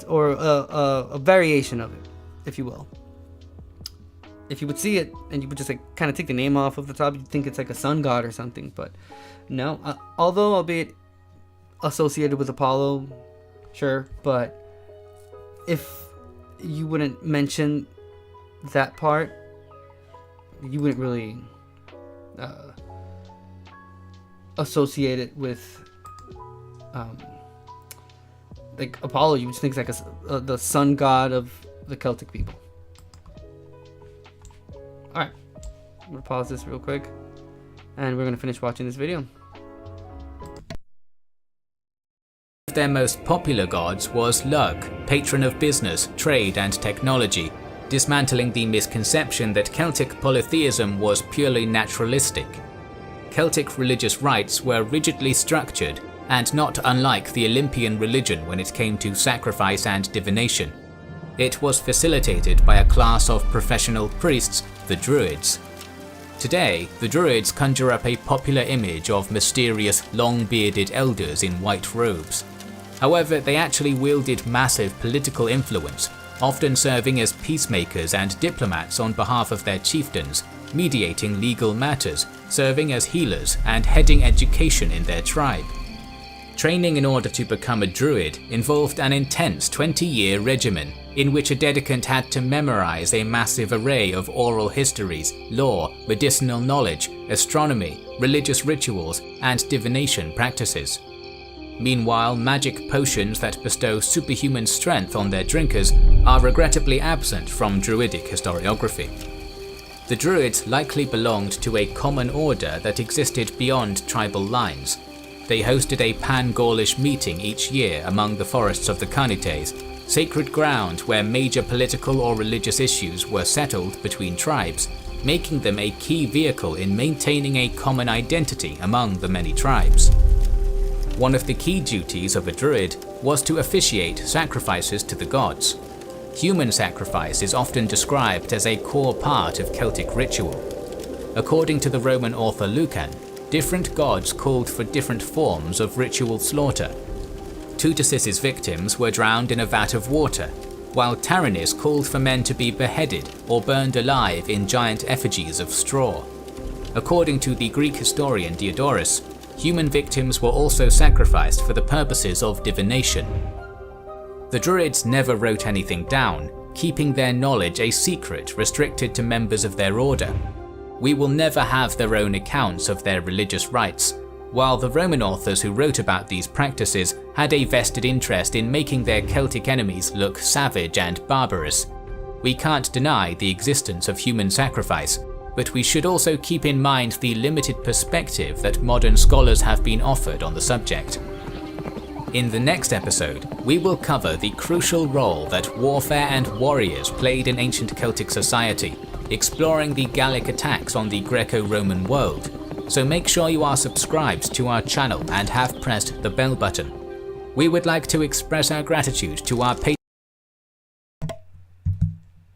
or a variation of it, if you will. If you would see it and you would just like kind of take the name off of the top, you'd think it's like a sun god or something, but no. Although albeit associated with Apollo, sure, but if you wouldn't mention that part, you wouldn't really associate it with like Apollo. You would just think it's like the sun god of the Celtic people. Alright, I'm going to pause this real quick, and we're going to finish watching this video. Their most popular gods was Lug, patron of business, trade and technology, dismantling the misconception that Celtic polytheism was purely naturalistic. Celtic religious rites were rigidly structured, and not unlike the Olympian religion when it came to sacrifice and divination. It was facilitated by a class of professional priests, the Druids. Today, the Druids conjure up a popular image of mysterious, long-bearded elders in white robes. However, they actually wielded massive political influence, often serving as peacemakers and diplomats on behalf of their chieftains, mediating legal matters, serving as healers, and heading education in their tribe. Training in order to become a Druid involved an intense 20-year regimen, in which a dedicant had to memorize a massive array of oral histories, lore, medicinal knowledge, astronomy, religious rituals, and divination practices. Meanwhile, magic potions that bestow superhuman strength on their drinkers are regrettably absent from Druidic historiography. The Druids likely belonged to a common order that existed beyond tribal lines. They hosted a pan-Gaulish meeting each year among the forests of the Carnites, sacred ground where major political or religious issues were settled between tribes, making them a key vehicle in maintaining a common identity among the many tribes. One of the key duties of a Druid was to officiate sacrifices to the gods. Human sacrifice is often described as a core part of Celtic ritual. According to the Roman author Lucan, different gods called for different forms of ritual slaughter. Tutus's victims were drowned in a vat of water, while Taranis called for men to be beheaded or burned alive in giant effigies of straw. According to the Greek historian Diodorus, human victims were also sacrificed for the purposes of divination. The Druids never wrote anything down, keeping their knowledge a secret restricted to members of their order. We will never have their own accounts of their religious rites, while the Roman authors who wrote about these practices had a vested interest in making their Celtic enemies look savage and barbarous. We can't deny the existence of human sacrifice, but we should also keep in mind the limited perspective that modern scholars have been offered on the subject. In the next episode, we will cover the crucial role that warfare and warriors played in ancient Celtic society, exploring the Gallic attacks on the Greco-Roman world. So make sure you are subscribed to our channel and have pressed the bell button. We would like to express our gratitude to our patrons.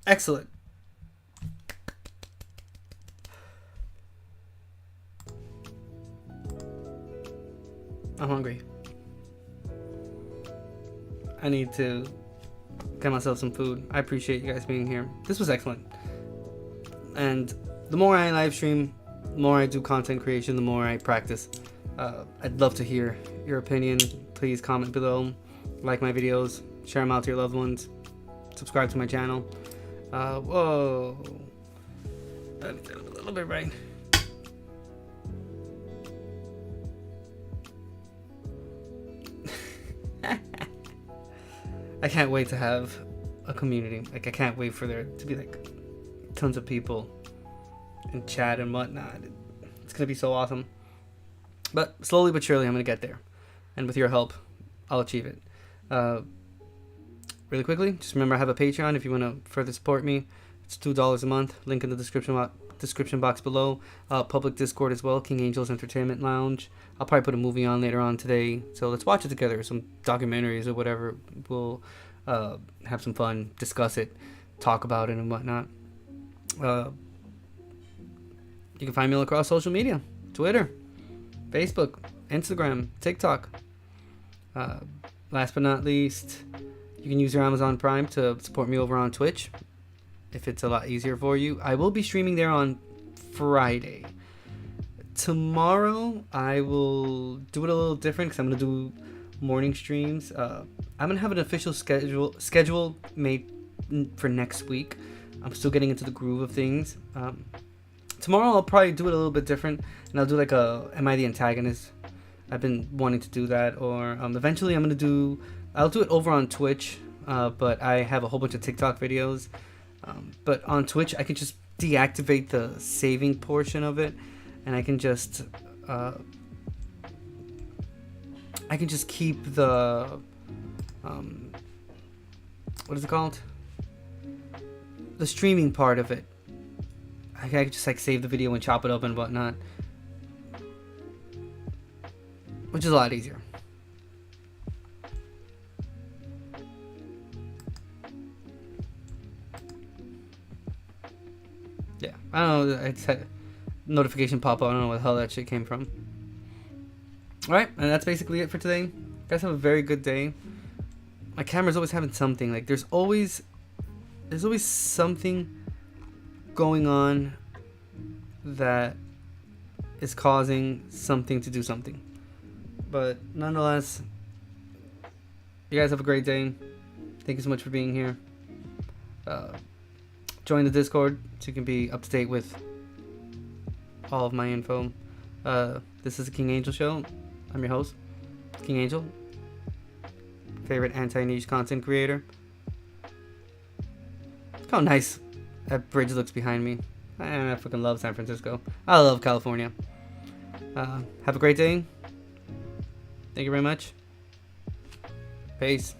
Excellent. I'm hungry. I need to get myself some food. I appreciate you guys being here. This was excellent. And the more I live stream, the more I do content creation, the more I practice. I'd love to hear your opinion. Please comment below, like my videos, share them out to your loved ones, subscribe to my channel. Whoa. A little bit right. I can't wait to have a community. Like, I can't wait for there to be like tons of people in chat and whatnot. It's gonna be so awesome. But slowly but surely I'm gonna get there. And with your help, I'll achieve it. Really quickly, just remember I have a Patreon if you want to further support me. It's $2 a month. Link in the description box below. Public Discord as well, King Angel's Entertainment Lounge. I'll probably put a movie on later on today, so let's watch it together. Some documentaries or whatever. We'll have some fun, discuss it, talk about it and whatnot. You can find me all across social media: Twitter, Facebook, Instagram, TikTok. Last but not least, you can use your Amazon Prime to support me over on Twitch if it's a lot easier for you. I will be streaming there on Friday. Tomorrow I will do it a little different because I'm going to do morning streams. I'm going to have an official schedule made for next week. I'm still getting into the groove of things. Tomorrow I'll probably do it a little bit different, and I'll do like a Am I the Antagonist? I've been wanting to do that, or eventually I'll do it over on Twitch, but I have a whole bunch of TikTok videos. But on Twitch I can just deactivate the saving portion of it, and I can just keep the what is it called? The streaming part of it. I can just like save the video and chop it up and whatnot, which is a lot easier. Yeah, I don't know. It's had notification pop up. I don't know where the hell that shit came from. Alright, and that's basically it for today. You guys have a very good day. My camera's always having something. Like, there's always something going on that is causing something to do something. But nonetheless, you guys have a great day. Thank you so much for being here. Join the Discord so you can be up to date with all of my info. This is the King Angel Show. I'm your host, King Angel. Favorite anti-niche content creator. Look how nice that bridge looks behind me. And I fucking love San Francisco. I love California. Have a great day. Thank you very much. Peace.